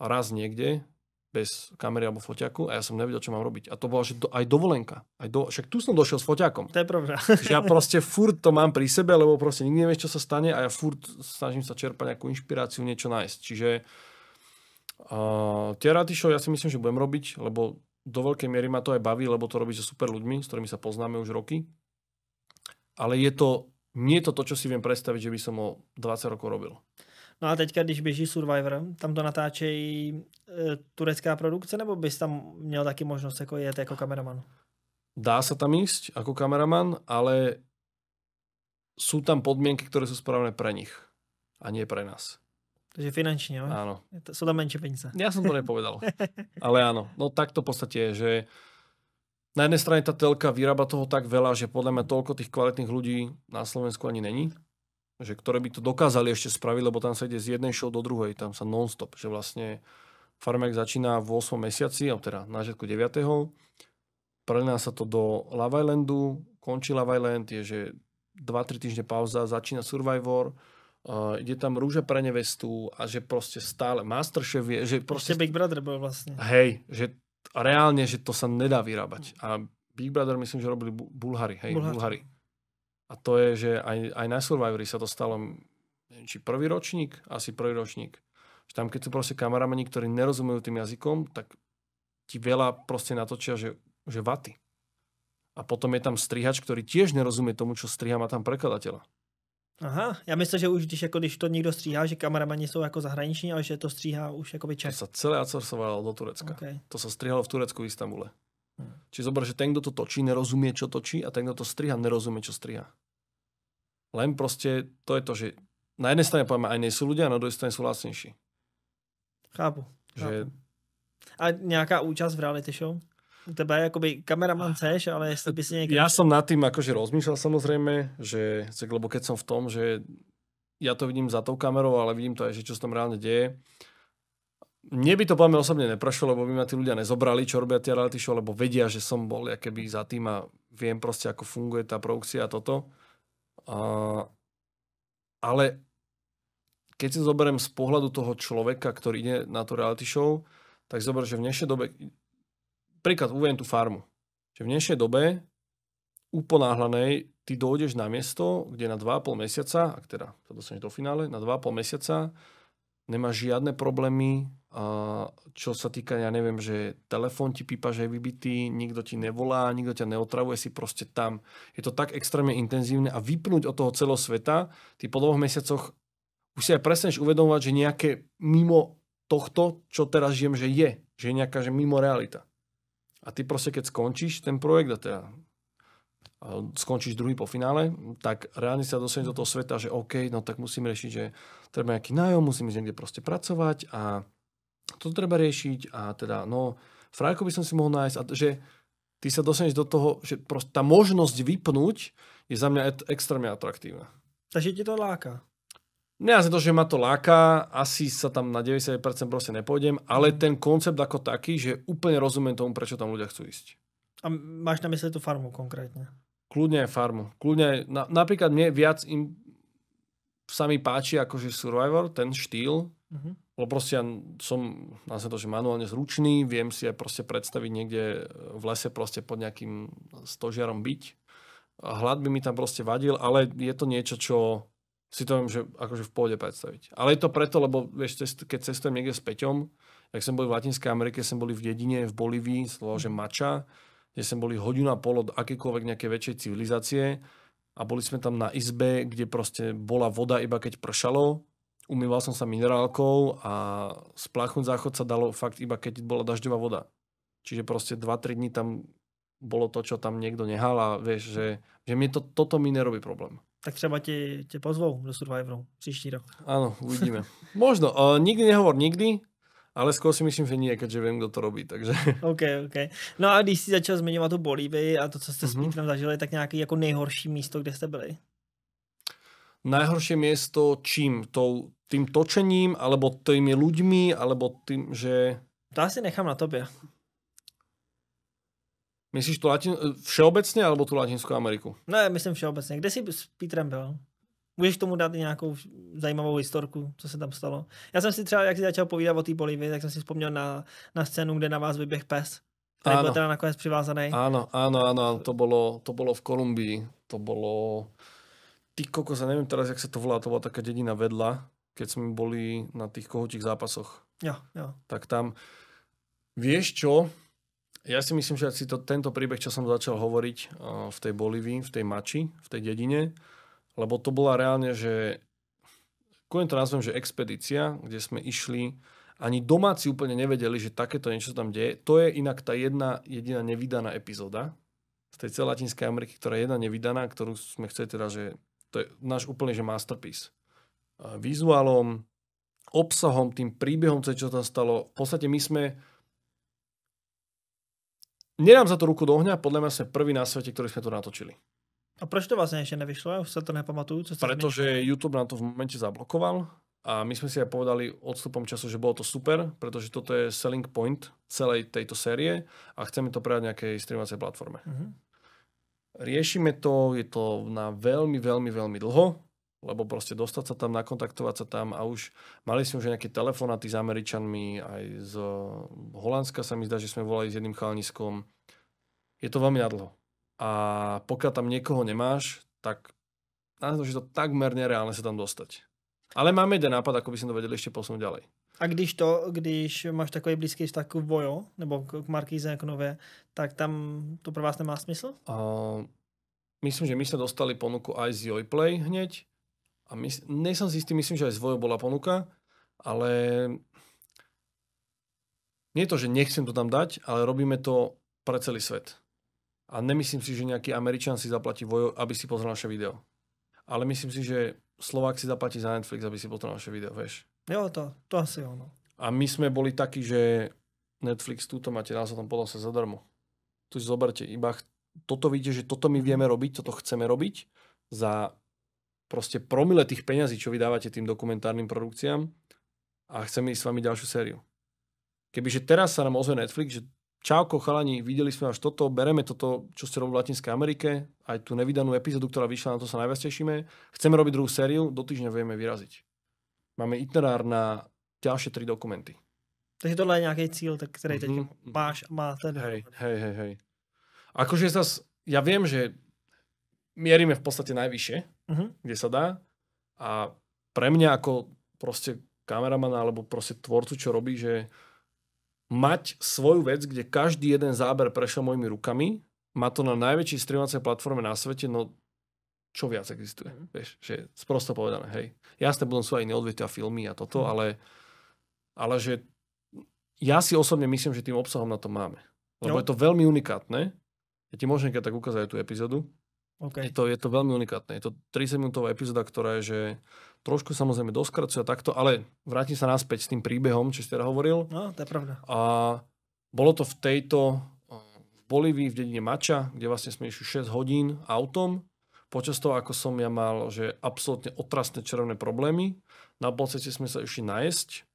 a raz niekde bez kamery alebo foťaku a ja som nevedel, čo mám robiť. A to bola, že aj dovolenka. Však tu som došiel s foťakom. To je pravda. Že ja proste furt to mám pri sebe, lebo proste nikdy nevieš, čo sa stane a ja furt snažím sa čerpať nejakú inšpiráciu, niečo nájsť. Čiže tie reality show ja si myslím, že budem robiť, lebo do veľkej miery ma to aj baví, lebo to robí so super ľuďmi, s ktorými sa poznáme už roky. Ale nie je to, čo si viem predstaviť, že by som o 20 rokov robil. No a teďka, když běží Survivor, tam to natáčejí turecká produkce, nebo bys tam měl taky možnost jako jet jako kameraman? Dá sa tam ísť ako kameraman, ale sú tam podmienky, ktoré sú správne pre nich a nie pre nás. Takže finančne, jo? Áno. Sú tam menšie peníze. Ja som to nepovedal. Ale áno. No tak to v podstate je, že na jednej strane tá telka vyrába toho tak veľa, že podľa mňa toľko tých kvalitných ľudí na Slovensku ani není. Že ktoré by to dokázali ešte spraviť, lebo tam sa ide z jednej show do druhej, tam sa non-stop, že vlastne Farmek začína v 8 mesiaci, alebo teda na začiatku 9. Prelína sa to do Love Islandu, končí Love Island, je, že 2-3 týždne pauza, začína Survivor, ide tam Rúža pre nevestu a že proste stále Masterchef je, že proste... Ešte Big Brother bol vlastne. Hej, že reálne, že to sa nedá vyrábať. A Big Brother myslím, že robili Bulhári, hej, Bulhári. A to je, že aj na Survivori sa to stalo, neviem, či prvý ročník, asi prvý ročník. Že tam, keď sú proste kameramani, ktorí nerozumejú tým jazykom, tak ti veľa proste natočia, že vaty. A potom je tam strihač, ktorý tiež nerozumie tomu, čo striha, má tam prekladateľa. Aha, já myslím, že už když to někdo stříhá, že kameramani jsou jako zahraniční, ale že to stříhá už jakoby Čech. To sa celé outsourcovalo do Turecka. Okay. To sa strihalo v Turecku, v Istanbule. Čiže zober, že ten, kto to točí, nerozumie, čo točí a ten, kto to striha, nerozumie, čo striha. Len proste to je to, že na jednej strane povieme, aj nie sú ľudia, a na druhej strane sú lacnejší. Chápu. A nejaká účasť v reality show? U tebe jakoby kameraman chceš, ale jestli by si niekedy... Ja som nad tým akože rozmýšľal samozrejme, že lebo keď som v tom, že ja to vidím za tou kamerou, ale vidím to aj, že čo sa tam reálne deje. Mne by to po mňa osobne neprešlo, lebo by ma tí ľudia nezobrali, čo robia tie reality show, lebo vedia, že som bol keby za tým a viem proste, ako funguje tá produkcia a toto. Ale keď si zoberiem z pohľadu toho človeka, ktorý ide na tú reality show, tak zober, že v dnešnej dobe, príklad uvediem tú farmu, že v dnešnej dobe uponáhlanej ty dojdeš na miesto, kde na 2,5 mesiaca, ak teda sa dostaneš do finále, na 2,5 mesiaca nemáš žiadne problémy, čo sa týka, ja neviem, že telefón ti pípa, že je vybitý, nikto ti nevolá, nikto ťa neotravuje, si proste tam. Je to tak extrémne intenzívne a vypnúť od toho celého sveta, ty po 2 mesiacoch už si aj prestaneš uvedomovať, že nejaké mimo tohto, čo teraz žijem, že je nejaká že mimo realita. A ty proste, keď skončíš ten projekt a teda skončíš druhý po finále, tak reálne sa dostaneš do toho sveta, že OK, no tak musím riešiť, že treba nejaký nájom, musím ísť niekde proste pracovať a to treba riešiť a teda, no, frajku by som si mohol nájsť a že ty sa dostaneš do toho, že proste tá možnosť vypnúť je za mňa extrémne atraktívna. Takže ti to láka? Nie to, že ma to láka, asi sa tam na 90% proste nepôjdem, ale ten koncept ako taký, že úplne rozumiem tomu, prečo tam ľudia chcú ísť. A máš na mysli tú farmu konkrétne? Kľudne aj farmu. Kľudne aj, napríklad mne viac sa mi páči akože Survivor, ten štýl, lebo proste ja som to, že manuálne zručný, viem si aj proste predstaviť niekde v lese proste pod nejakým stožiarom byť. Hlad by mi tam proste vadil, ale je to niečo, čo si to viem, že akože v pohode predstaviť. Ale je to preto, lebo vieš, keď cestujem niekde s Peťom, jak som boli v Latinskej Amerike, som boli v dedine, v Bolívii, slovo, že Mača, kde sme boli 1,5 hodinu od akékoľvek nejakej väčšej civilizácie a boli sme tam na izbe, kde proste bola voda iba keď pršalo. Umýval som sa minerálkou a spláchnuť záchod sa dalo fakt iba keď bola dažďová voda. Čiže proste 2-3 dní tam bolo to, čo tam niekto nehal a vieš, že mne toto mi nerobí problém. Tak třeba tě pozvou do Survivoru příští rok. Áno, uvidíme. Možno. Nikdy nehovor nikdy, ale skôr si myslím, že nie, keďže viem, kto to robí. Takže... OK. No a když si začal zmiňovat tu Bolívii a to, co jste s Petrem zažili, tak nějaký jako nejhorší místo, kde jste byli? Najhoršie miesto čím? Tým točením, alebo tými ľuďmi, alebo tým, že... To asi nechám na tobě. Myslíš tu všeobecně, alebo tu Latinskou Ameriku? Ne, myslím všeobecně. Kde jsi s Petrem byl? Můžeš tomu dát nějakou zajímavou historku, co se tam stalo? Já jsem si třeba, jak jsi začal povídat o té Bolívii, tak jsem si vzpomněl na scénu, kde na vás vyběh pes. Který byl teda nakonec přivázaný. Áno, to bolo v Kolumbii. To bolo... Ty kokos, neviem teraz, jak sa to volá, to bola taká dedina vedľa, keď sme boli na tých kohutích zápasoch. Jo. Tak tam, vieš čo, ja si myslím, že tento príbeh, čo som začal hovoriť v tej Bolívii, v tej Mači, v tej dedine, lebo to bola reálne, že konec to nazvem, že expedícia, kde sme išli, ani domáci úplne nevedeli, že takéto niečo tam deje. To je inak tá jedna jediná nevydaná epizóda z tej celej Latinskej Ameriky, ktorá je jedna nevydaná, ktorú sme chceli teda, že to je náš úplne, že masterpiece. Vizuálom, obsahom, tým príbehom, čo tam stalo. V podstate my sme... Nedám za to ruku do ohňa, podľa mňa sme prví na svete, ktorí sme to natočili. A proč to vlastne ešte nevyšlo? Ja už sa to nepamatujú. Pretože YouTube nám to v momente zablokoval a my sme si aj povedali odstupom času, že bolo to super, pretože toto je selling point celej tejto série a chceme to predať nejakej streamovacej platforme. Riešime to, je to na veľmi, veľmi, veľmi dlho, lebo proste dostať sa tam, nakontaktovať sa tam a už mali sme už nejaké telefonáty s Američanmi, aj z Holandska sa mi zdá, že sme volali s jedným chalaniskom. Je to veľmi nadlho. A pokiaľ tam niekoho nemáš, tak že to takmer nereálne sa tam dostať. Ale máme jeden nápad, ako by sme to vedeli ešte posunúť ďalej. A když máš takový blízký vztah k Vojo, nebo k Markíze jako nové, tak tam to pro vás nemá smysl? Myslím, že my sme dostali ponuku aj z Joyplay hneď. A nejsem si istý, myslím, že aj z Vojo bola ponuka, ale nie je to, že nechcem to tam dať, ale robíme to pre celý svet. A nemyslím si, že nejaký Američan si zaplatí Vojo, aby si pozrel naše video. Ale myslím si, že Slovák si zaplatí za Netflix, aby si pozrel naše video, vieš. Jo, to asi ono. A my sme boli takí, že Netflix, túto máte nás tam podľa sa zadarmo. Tu si zoberte, iba toto vidíte, že toto my vieme robiť, toto chceme robiť za proste promile tých peňazí, čo vydávate tým dokumentárnym produkciám a chceme ísť s vami ďalšiu sériu. Kebyže teraz sa nám ozve Netflix, že čauko chalani, videli sme až toto, bereme toto, čo ste robili v Latinskej Amerike, aj tú nevydanú epizódu, ktorá vyšla, na to sa najviac tešíme, chceme robiť druhú sériu, do týždňa vieme vyraziť. Máme itinerár na ďalšie 3 dokumenty. Takže tohle je nějaký cíl, tak, který teď máš a máte. Hej. Akože ja viem, že mierime v podstate najvyššie, kde sa dá. A pre mňa ako proste kameramana alebo proste tvorcu, čo robí, že mať svoju vec, kde každý jeden záber prešiel mojimi rukami, má to na najväčšej streamovacej platforme na svete, no čo viac existuje. Vieš, že sprosto povedané, hej. Jasne budú sú aj neodvetia filmy a toto, ale že ja si osobne myslím, že tým obsahom na to máme. Lebo je to veľmi unikátne. Ja ti môžem keď tak ukázať tú epizódu. Okay. Je to veľmi unikátne. Je to 30-minútová epizóda, ktorá je, že trošku samozrejme doskracuje takto, ale vrátim sa naspäť s tým príbehom, čo si teda hovoril. No, to je pravda. A bolo to v Bolívii, v dedine Mača, kde vlastne sme išli 6 hodín autom. Počas toho, ako som ja mal, že absolútne otrasné červené problémy. Na polceste sme sa išli najesť.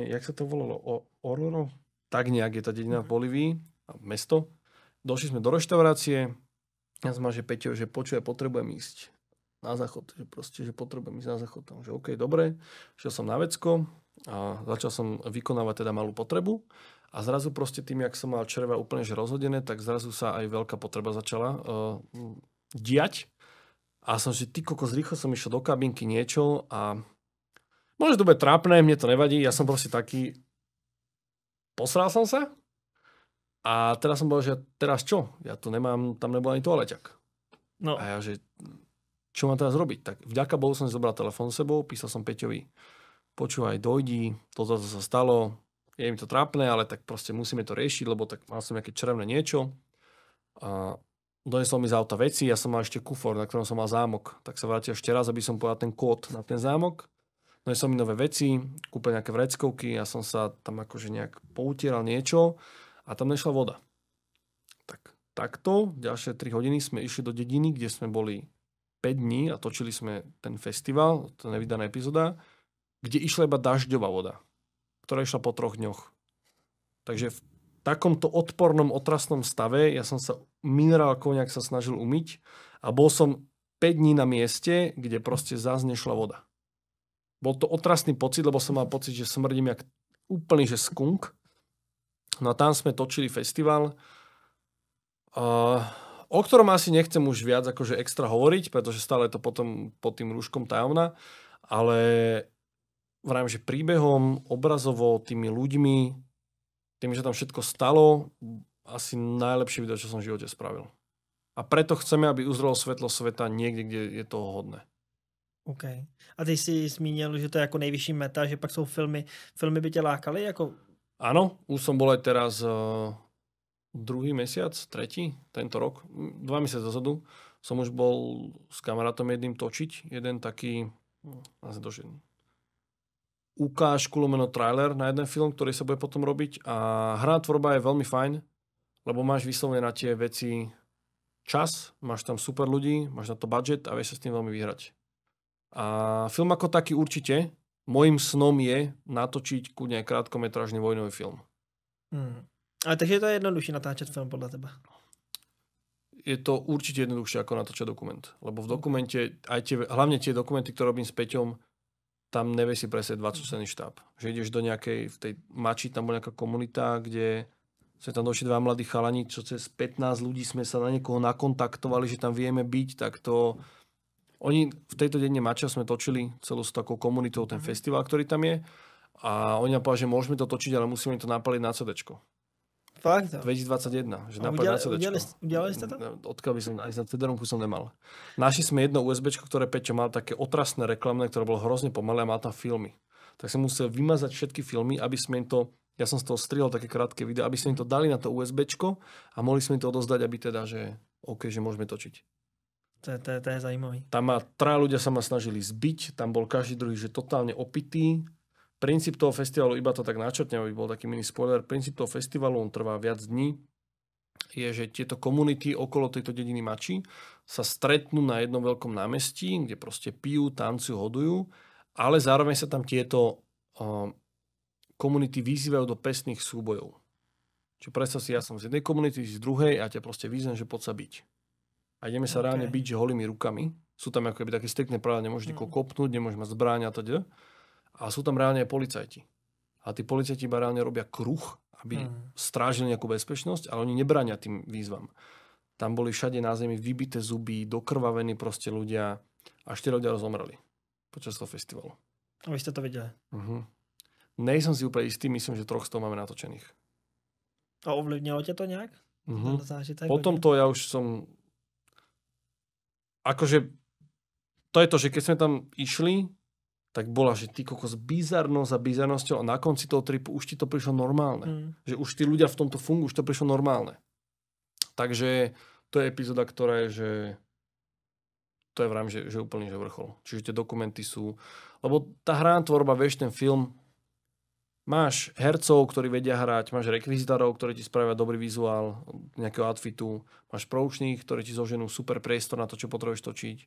Jak sa to volalo? Ororo? Tak nejak je tá dedina v Bolívii, mesto. Došli sme do reštaurácie. Ja som mal, že Peťo, že počuj, potrebujem ísť na záchod. Že proste, že potrebujem ísť na záchod. Že OK, dobre. Šiel som na vecko a začal som vykonávať teda malú potrebu. A zrazu proste tým, jak som mal čreva úplne že rozhodené, tak zrazu sa aj veľká potreba začala diať. A som, že ty kokos, rýchlo som išiel do kabinky niečo a možno to bude trápne, mne to nevadí. Ja som proste taký... Posral som sa a teraz som bol, že teraz čo? Ja tu nemám, tam nebol ani toaleťak. No. A ja, že čo mám teraz robiť? Tak vďaka Bohu som si zobral telefón s sebou, písal som Peťovi, počúvaj, dojdi, toto sa stalo, je mi to trápne, ale tak proste musíme to riešiť, lebo tak mal som nejaké červené niečo. A donesol mi z auta veci, ja som mal ešte kufor, na ktorom som mal zámok, tak sa vrátil ešte raz, aby som povedal ten kód na ten zámok. Donesol mi nové veci, kúpil nejaké vreckovky, ja som sa tam akože nejak poutieral niečo a tam nešla voda. Takto, ďalšie 3 hodiny sme išli do dediny, kde sme boli 5 dní a točili sme ten festival, to nevydaná epizóda, kde išla iba dažďová voda, ktorá išla po 3 dňoch. Takže v takomto odpornom, otrasnom stave ja som sa minerálkou nejak sa snažil umyť a bol som 5 dní na mieste, kde proste zás nešla voda. Bol to otrasný pocit, lebo som mal pocit, že smrdím jak úplný, že skunk. No a tam sme točili festival, o ktorom asi nechcem už viac akože extra hovoriť, pretože stále je to potom pod tým rúškom tajomná, ale vravím, že príbehom, obrazovo, tými ľuďmi, tým, že tam všetko stalo, asi najlepšie video, čo som v živote spravil. A preto chceme, aby uzrelo svetlo sveta niekde, kde je toho hodné. OK. A ty jsi zmínil, že to je jako nejvyšší meta, že pak jsou filmy. Filmy by tě lákaly? Jako... Áno, už som bol aj teraz druhý mesiac, tretí, tento rok, 2 mesiace dozadu, som už bol s kamarátom jedným točiť. Jeden taký, ukážku lomeno trailer na jeden film, ktorý sa bude potom robiť. A hra tvorba je veľmi fajn, lebo máš vyslovene na tie veci čas, máš tam super ľudí, máš na to budget a vieš sa s tým veľmi vyhrať. A film ako taký určite, môjim snom je natočiť kudne krátkometrážny vojnový film. Ale takže to je jednodušší natáčať film podľa teba? Je to určite jednoduchšie ako natočiť dokument. Lebo v dokumente, hlavne tie dokumenty, ktoré robím s Peťom, tam nevieš si presne 20-členný štáb. Že ideš do nejakej, v tej Mači, tam bola nejaká komunita, kde sme tam došli 2 mladí chalani, čo cez 15 ľudí sme sa na niekoho nakontaktovali, že tam vieme byť, tak to... Oni v tejto dedine Mača sme točili celú s takou komunitou ten festival, ktorý tam je. A oni nám povedali, že môžeme to točiť, ale musíme to napaliť na CDčko. Fakt? 2021. Že napaliť na CDčko. Udiali ste to? Odkiaľ by som, aj za CD-romku som nemal. Našli sme jedno USBčko, ktoré Peťo mal také otrasné reklamné, ktoré bolo hrozne pomalé a mal tam filmy. Tak som musel vymazať všetky filmy, aby sme im to... Ja som z toho strihol také krátke video, aby sme im to dali na to USBčko a mohli sme im to odozdať, aby teda, že OK, že môžeme točiť. To je zajímavý. Tam 3 ľudia sa ma snažili zbiť, tam bol každý druhý, že totálne opitý. Princíp toho festivalu, iba to tak načrtnem, aby bol taký mini spoiler, princíp toho festivalu, on trvá viac dní, je, že tieto komunity okolo tejto dediny Mači sa stretnú na jednom veľkom námestí, kde proste pijú, tancujú, hodujú, ale zároveň sa tam tieto komunity vyzývajú do pestných súbojov. Čiže predstav si, ja som z jednej komunity, z druhej a ťa proste vyzvem, že poď sa biť. A ideme sa reálne byť, že holými rukami Sú tam ako keby také striktné pravidlá, nemôžeš nikoho kopnúť, nemôžeš mať zbráň a teda. A sú tam reálne aj policajti. A tí policajti iba reálne robia kruh, aby strážili nejakú bezpečnosť, ale oni nebránia tým výzvam. Tam boli všade na zemi vybité zuby, dokrvavení proste ľudia a 4 ľudia zomreli počas toho festivalu. A vy ste to videli? Nejsem si úplne istý, myslím, že 300 máme natočených. A ovlivnilo ťa to nejak? Potom to ja už som... Akože to je to, že keď sme tam išli, tak bola, že ty kokos bizarnosť a bizarnosťou a na konci toho tripu už ti to prišlo normálne. Že už tí ľudia v tomto fungujú, už to prišlo normálne. Takže to je epizóda, ktorá je, že to je vrám, že úplný že vrchol. Čiže tie dokumenty sú... Lebo tá hraná tvorba, vieš, ten film, máš hercov, ktorí vedia hrať, máš rekvizitárov, ktorí ti spravia dobrý vizuál nejakého outfitu, máš produčných, ktorí ti zoženú super priestor na to, čo potrebuješ točiť.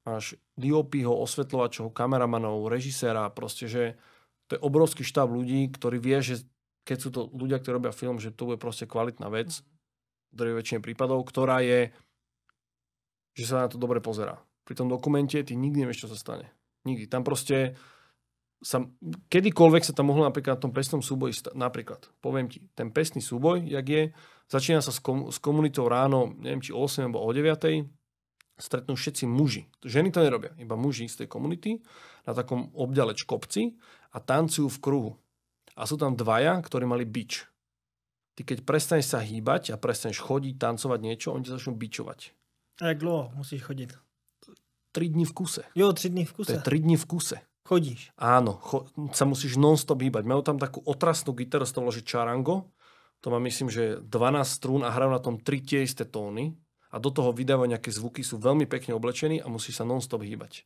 Máš DOPho, osvetľovačov, kameramanov, režiséra, proste, že to je obrovský štáb ľudí, ktorí vie, že keď sú to ľudia, ktorí robia film, že to bude proste kvalitná vec, v väčšine prípadov, ktorá je, že sa na to dobre pozerá. Pri tom dokumente ty nikdy nevieš, čo sa stane. Nikdy. Tam proste kedykoľvek sa tam mohlo napríklad na tom pestnom súboji napríklad, poviem ti, ten pestný súboj, jak je, začína sa s komunitou ráno, neviem, či o 8 alebo o 9, stretnú všetci muži. Ženy to nerobia, iba muži z tej komunity na takom obďaleč kopci a tancujú v kruhu. A sú tam dvaja, ktorí mali bič. Ty keď prestaneš sa hýbať a prestaneš chodiť, tancovať niečo, oni ti začnú bičovať. A jak dlho musíš chodiť? 3 dní v kuse. Jo, 3 dní v kuse. To je 3 dní v kuse. Chodíš? Áno, sa musíš non-stop hýbať. Majú tam takú otrasnú gitaru, z toho, že charango. To má myslím, že 12 strún a hrajú na tom 3 tie isté tóny. A do toho vydávajú nejaké zvuky, sú veľmi pekne oblečení a musí sa non-stop hýbať.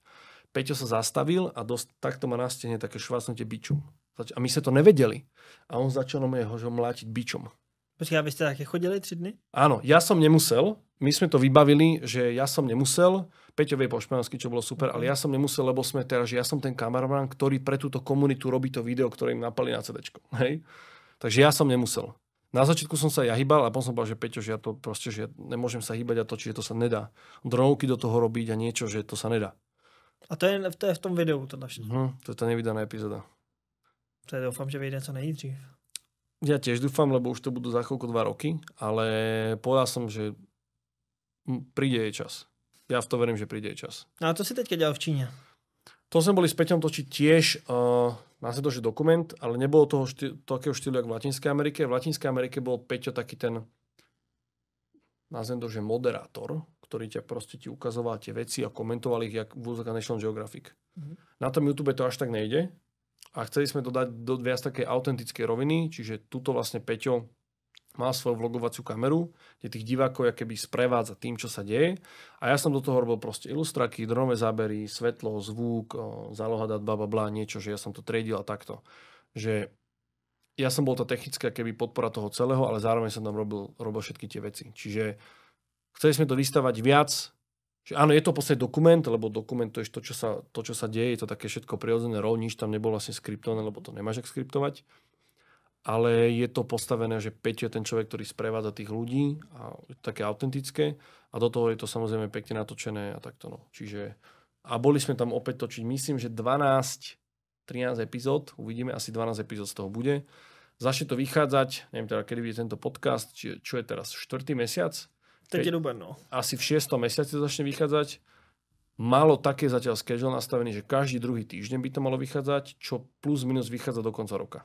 Peťo sa zastavil a takto ma nastihne také švácnutie bičom. A my sme to nevedeli. A on začal ho mlátiť bičom. Počkej, aby ste také chodili 3 dny? Áno, ja som nemusel. My sme to vybavili, že ja som nemusel. Peťo vie po španielsky, čo bolo super, ale ja som nemusel, lebo sme teraz, že ja som ten kameraman, ktorý pre túto komunitu robí to video, ktoré im napali na CDčko. Hej? Takže ja som nemusel. Na začiatku som sa ja hýbal a potom som povedal, že Peťo, že ja to proste, že ja nemôžem sa hýbať a točiť, že to sa nedá. Dronovky do toho robiť a niečo, že to sa nedá. A to je v tom videu tohle všetko. To je tá nevydaná epizóda. To je, doufám, že vyjde co nejdřív. Ja tiež dúfam, lebo už to budú za chvíľku 2 roky, ale povedal som, že príde jej čas. Ja v to verím, že príde jej čas. A to si teďka dělal v Číne? To sme boli s Peťom točiť tiež následožný dokument, ale nebolo toho takého štýlu, jak v Latinskej Amerike. V Latinskej Amerike bol Peťo taký ten, nazvem to, že moderátor, ktorý proste ti ukazoval tie veci a komentoval ich, jak v National Geographic. Na tom YouTube to až tak nejde. A chceli sme to dať do viac takej autentickej roviny, čiže tuto vlastne Peťo má svoju vlogovaciu kameru, kde tých divákov keby sprevádza tým, čo sa deje. A ja som do toho robil proste ilustraky, dronové zábery, svetlo, zvuk, záloha dát, blablabla, niečo, že ja som to triedil a takto. Že ja som bol tá technická keby podpora toho celého, ale zároveň som tam robil všetky tie veci. Čiže chceli sme to vystavať viac. Že áno, je to v podstate dokument, lebo dokumentuješ to, čo sa deje, je to také všetko prirodzené, nič tam nebolo vlastne skriptované, lebo to nemáš jak skriptovať. Ale je to postavené, že Peťo je ten človek, ktorý sprevádza tých ľudí a je to také autentické a do toho je to samozrejme pekne natočené a takto no. Čiže a boli sme tam opäť točiť, myslím, že 13 epizód, uvidíme, asi 12 epizód z toho bude. Začne to vychádzať, neviem teda, kedy bude tento podcast, čo je teraz, 4. mesiac? Teď je duben, no. Asi v 6. mesiaci to začne vychádzať. Malo také zatiaľ schedule nastavený, že každý druhý týždeň by to malo vychádzať, čo plus minus vychádza do konca roka.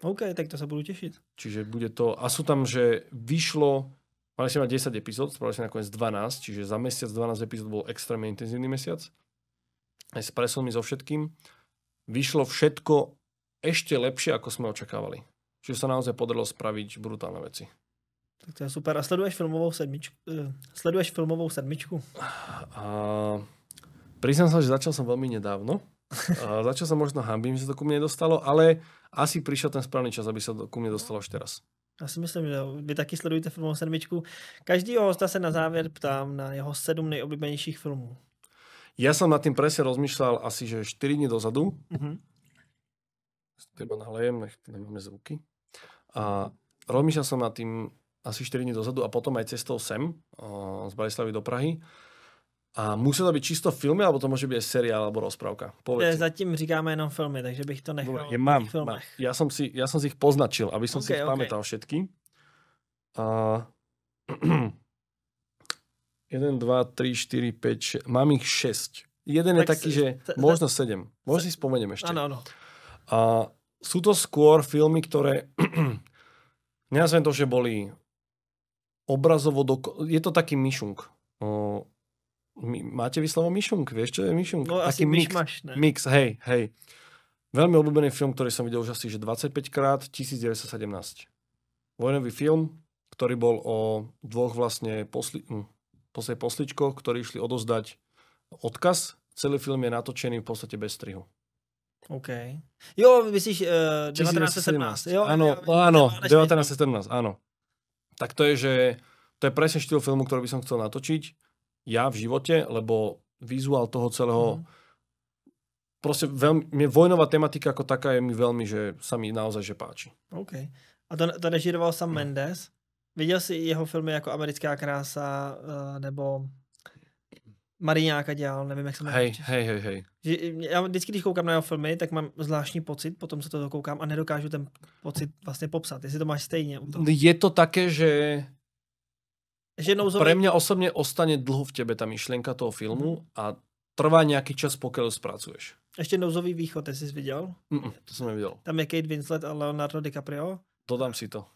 OK, tak to sa budú tešiť. Čiže bude to... A sú tam, že vyšlo... Mali sme mať 10 epizód, spravili sme nakoniec 12, čiže za mesiac 12 epizód bol extrémne intenzívny mesiac. Aj s presunmi so všetkým. Vyšlo všetko ešte lepšie, ako sme očakávali. Čiže sa naozaj podarilo spraviť brutálne veci. Tak to je super. A sleduješ filmovou sedmičku? Priznám sa, že začal som veľmi nedávno. Začal sa možno hanbím, že sa to ku mne nedostalo, ale asi prišiel ten správny čas, aby sa to ku mne dostalo už teraz. Já si myslím, že vy taky sledujete filmovou sedmičku. Každýho hosta se na závěr ptám na jeho 7 nejoblíbenějších filmů. Ja som nad tým presne rozmýšľal asi, že 4 dní dozadu. Teba nahlejem, nemáme zvuky. A rozmýšľal som nad tým asi 4 dní dozadu a potom aj cestou sem z Bratislavy do Prahy. A musí to byť čisto filmy, alebo to môže byť aj seriál, alebo rozprávka? Povedzte. Zatím říkáme jenom filmy, takže bych to nechal Dobre, v těch filmech. Ja som si ich poznačil, aby som si ich pamätal všetky. 1, 2, 3, 4, 5, 6. Mám ich 6. Jeden je taký, že možno 7. Možno si spomeniem ešte. Áno. A sú to skôr filmy, ktoré nenazvem to, že boli obrazovo je to taký myšunk. Máte vyslovo myšunk? Vieš, čo je myšunk? No taký asi myšmaš, ne? Mix, hej. Veľmi obľúbený film, ktorý som videl už asi že 25 krát, 1917. Vojnový film, ktorý bol o dvoch vlastne posličkoch, ktorí išli odozdať odkaz. Celý film je natočený v podstate bez strihu. OK. Jo, myslíš 1917. Jo, áno, 1917, áno. Tak to je presne štýl filmu, ktorý by som chcel natočiť ja v živote, lebo vizuál toho celého proste vojnová tematika ako taká je mi veľmi, že sa mi naozaj že páči. OK. A to režíroval Sam Mendes. Viděl jsi jeho filmy jako Americká krása nebo Mariňáka dělal, nevím, jak se jmenuje. Hej. Já vždycky, když koukám na jeho filmy, tak mám zvláštní pocit, potom se to dokoukám a nedokážu ten pocit vlastně popsat. Jestli to máš stejně. Je to také, že pre mňa osobne ostane dlho v tebe tá myšlienka toho filmu a trvá nejaký čas, pokiaľ ho spracuješ. Ještě Nouzový východ, jsi jsi viděl? To jsem neviděl. Tam je Kate Winslet a Leonardo DiCaprio. Dodám si to.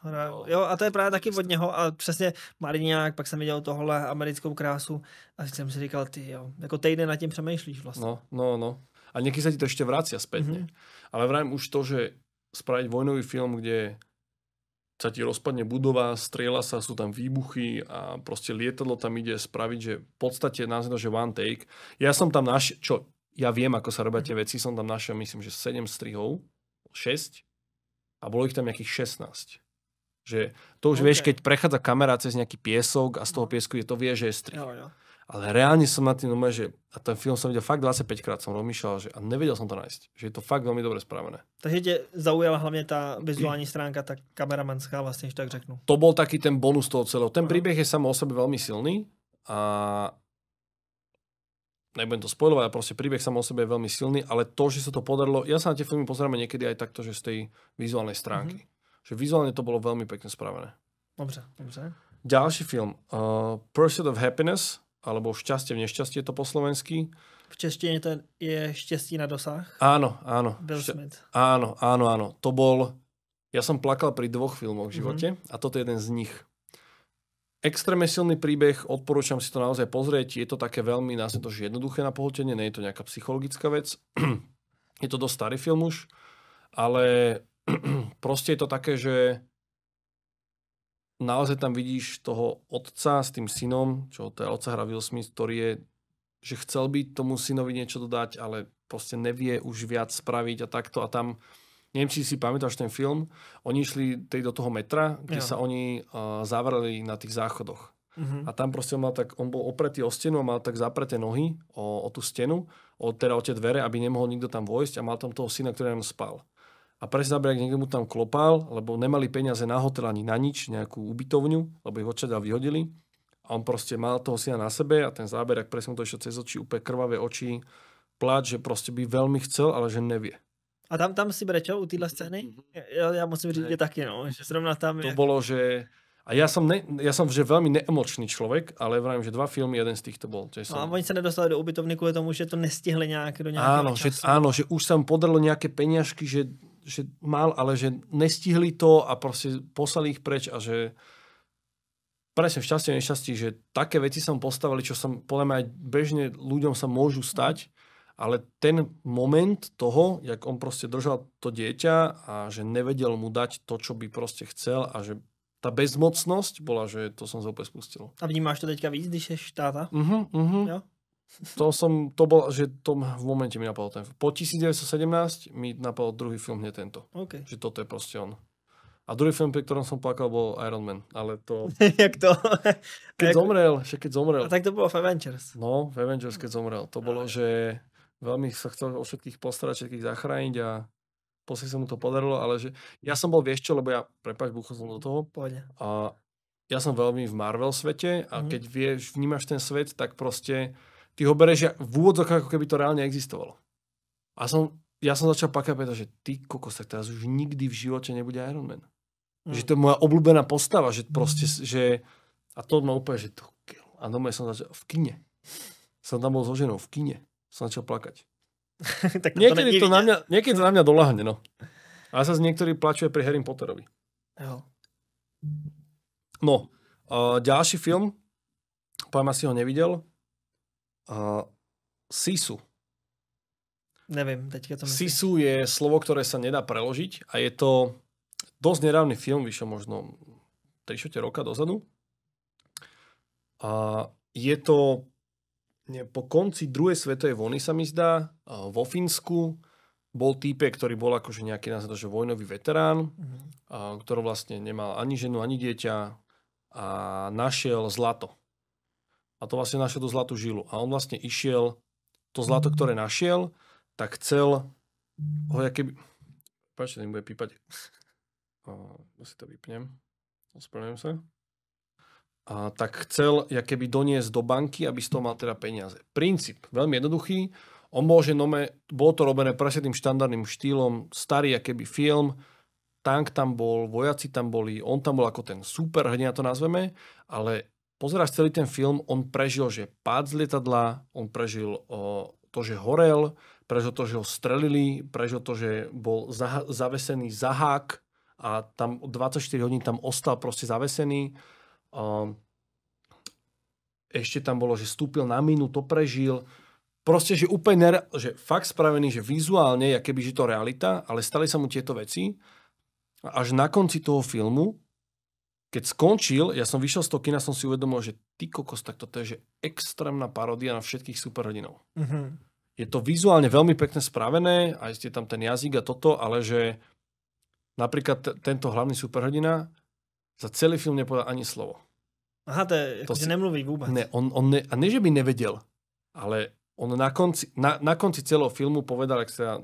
Jo, a to je právě taky od něho a přesně Mariňák, pak jsem viděl tohle Americkou krásu a jsem si říkal, ty jo, jako týden nad tím přemýšlíš vlastně. No. A niekedy sa ti to ešte vracia spätne. Ale vrajím už to, že spraviť vojnový film, kde sa ti rozpadne budova, strieľa sa, sú tam výbuchy a proste lietadlo tam ide spraviť, že v podstate nazvem to, že one take. Ja som tam ja viem, ako sa robia tie veci, som tam našiel, myslím, že 7 strihov, 6 a bolo ich tam nejakých 16. Že to už vieš, keď prechádza kamera cez nejaký piesok a z toho piesku to vie, že je strih. Jo. Ale reálne som na tým že a ten film som videl fakt 25 krát, som rozmýšľal, a nevedel som to nájsť. Že je to fakt veľmi dobre spravené. Takže tě zaujala hlavně ta vizuální stránka, ta kameramanská vlastně, že tak řeknu. To bol taký ten bonus toho celého. Ten príbeh je samo o sebe veľmi silný a nebudem to spoilovať, ale proste príbeh samo o sebe je veľmi silný, ale to, že sa to podarilo, ja sa na tie filmy pozerám niekedy aj takto, že z tej vizuálnej stránky. Že vizuálne to bolo veľmi pekne spravené. Dobře. Ďalší film. Pursuit of Happiness, alebo Šťastie v nešťastí je to po slovensky. V češtině to je Štěstí na dosah. Áno. Will Smith. Áno. To bol... Ja som plakal pri 2 filmoch v živote a toto je jeden z nich. Extrémne silný príbeh, odporúčam si to naozaj pozrieť. Je to také veľmi jednoduché na pohltenie, nie je to nejaká psychologická vec. Je to dosť starý film už, ale proste je to také, že naozaj tam vidíš toho otca s tým synom, čo to je otca hra Will Smith, ktorý je, že chcel by tomu synovi niečo dodať, ale proste nevie už viac spraviť a takto. A tam, neviem, či si pamätáš ten film, oni išli do toho metra, kde sa oni zavreli na tých záchodoch. A tam proste on bol opretý o stenu a mal tak zapreté nohy o tú stenu, o tie dvere, aby nemohol nikto tam vojsť a mal tam toho syna, ktorý tam spal. A presne záber, ak niekto mu tam klopal, lebo nemali peniaze na hotel ani na nič, nejakú ubytovňu, lebo ich odtiaľ vyhodili. A on proste mal toho syna na sebe a ten záber, ak presne mu to ešte cez oči, úplne krvavé oči, pláč, že proste by veľmi chcel, ale že nevie. A tam si brečel u téhle scény? Ja musím říct, že taky, no. Že zrovna tam to bolo, že... A ja som že veľmi neemočný človek, ale vravím, že 2 filmy, jeden z týchto bol. A oni sa nedostali do ubytovny kvôli tomu, že to nestihli do nejakého času. Áno, že už sa mu podarilo nejaké peniažky, že mal, ale že nestihli to a proste poslali ich preč a že presne v šťastie nešťastí, že také veci sa mu postavili, čo sa podľa mňa aj bežne ľuďom sa môžu stať, ale ten moment toho, jak on proste držal to dieťa a že nevedel mu dať to, čo by proste chcel a že tá bezmocnosť bola, že to som sa úplne spustil. A vnímáš to teďka víc, když ješ táta? Jo? To bol, že to v momente mi napadlo ten film. Po 1917 mi napadol druhý film hneď tento. Okay. Že toto je proste on. A druhý film, pri ktorom som plakal, bol Iron Man. Ale to... Jak to? Keď zomrel. A tak to bolo v Avengers. No, v Avengers, keď zomrel. To bolo, že veľmi sa chcel o všetkých postarať, všetkých zachrániť a posledne sa mu to podarilo, ale že ja som bol, vieš čo, lebo buchol som do toho. Poďme. A ja som veľmi v Marvel svete a keď vnímaš ten svet, tak proste ty ho bereš v úvodzokách, ako keby to reálne existovalo. A ja som začal pakať, že ty kokos, tak teraz už nikdy v živote nebude Iron Man. Že to je moja obľúbená postava, že proste, že... A to ma úplne, že to... A doma som začal v kine. Som tam bol so ženou v kine. Som začal plakať. Niekedy to na mňa doľahne, no. Ale sa niektorí plačuje pri Harry Potterovi. Jo. No, ďalší film, poviem, asi ho nevidel. Sisu. Neviem, teďka to myslím. Sisu je slovo, ktoré sa nedá preložiť a je to dosť nedávny film, vyšiel možno 3 roka dozadu. A je to po konci druhej svetovej vojny, sa mi zdá, vo Fínsku bol týpek, ktorý bol akože nejaký že vojnový veterán, ktorý vlastne nemal ani ženu, ani dieťa a našiel zlato. A to vlastne našiel tú zlatú žilu. A on vlastne išiel, to zlato, ktoré našiel, tak chcel ho keby... Páčte, nebude pípať. Si to vypnem. Ospravedlňujem sa. Tak chcel keby doniesť do banky, aby z toho mal teda peniaze. Princíp, veľmi jednoduchý. On bol, že bolo to robené presne tým štandardným štýlom, starý keby film, tank tam bol, vojaci tam boli, on tam bol ako ten superhrdina, to nazveme, ale pozeráš celý ten film, on prežil, že pád z lietadla, on prežil to, že horel, prežil to, že ho strelili, prežil to, že bol zavesený za hák a tam 24 hodín tam ostal proste zavesený. Ešte tam bolo, že vstúpil na mínu, to prežil. Proste, že úplne že fakt spravený, že vizuálne, keby, že to realita, ale stali sa mu tieto veci. A až na konci toho filmu, keď skončil, ja som vyšiel z toho kina, som si uvedomil, že ty kokos, tak toto je že extrémna paródia na všetkých superhrdinov. Mm-hmm. Je to vizuálne veľmi pekne spravené, aj ste tam ten jazyk a toto, ale že napríklad tento hlavný superhrdina za celý film nepovedal ani slovo. Aha, to je, že nemluví vôbec. Ne, a nie, že by nevedel, ale on na konci celého filmu povedal, ak sa,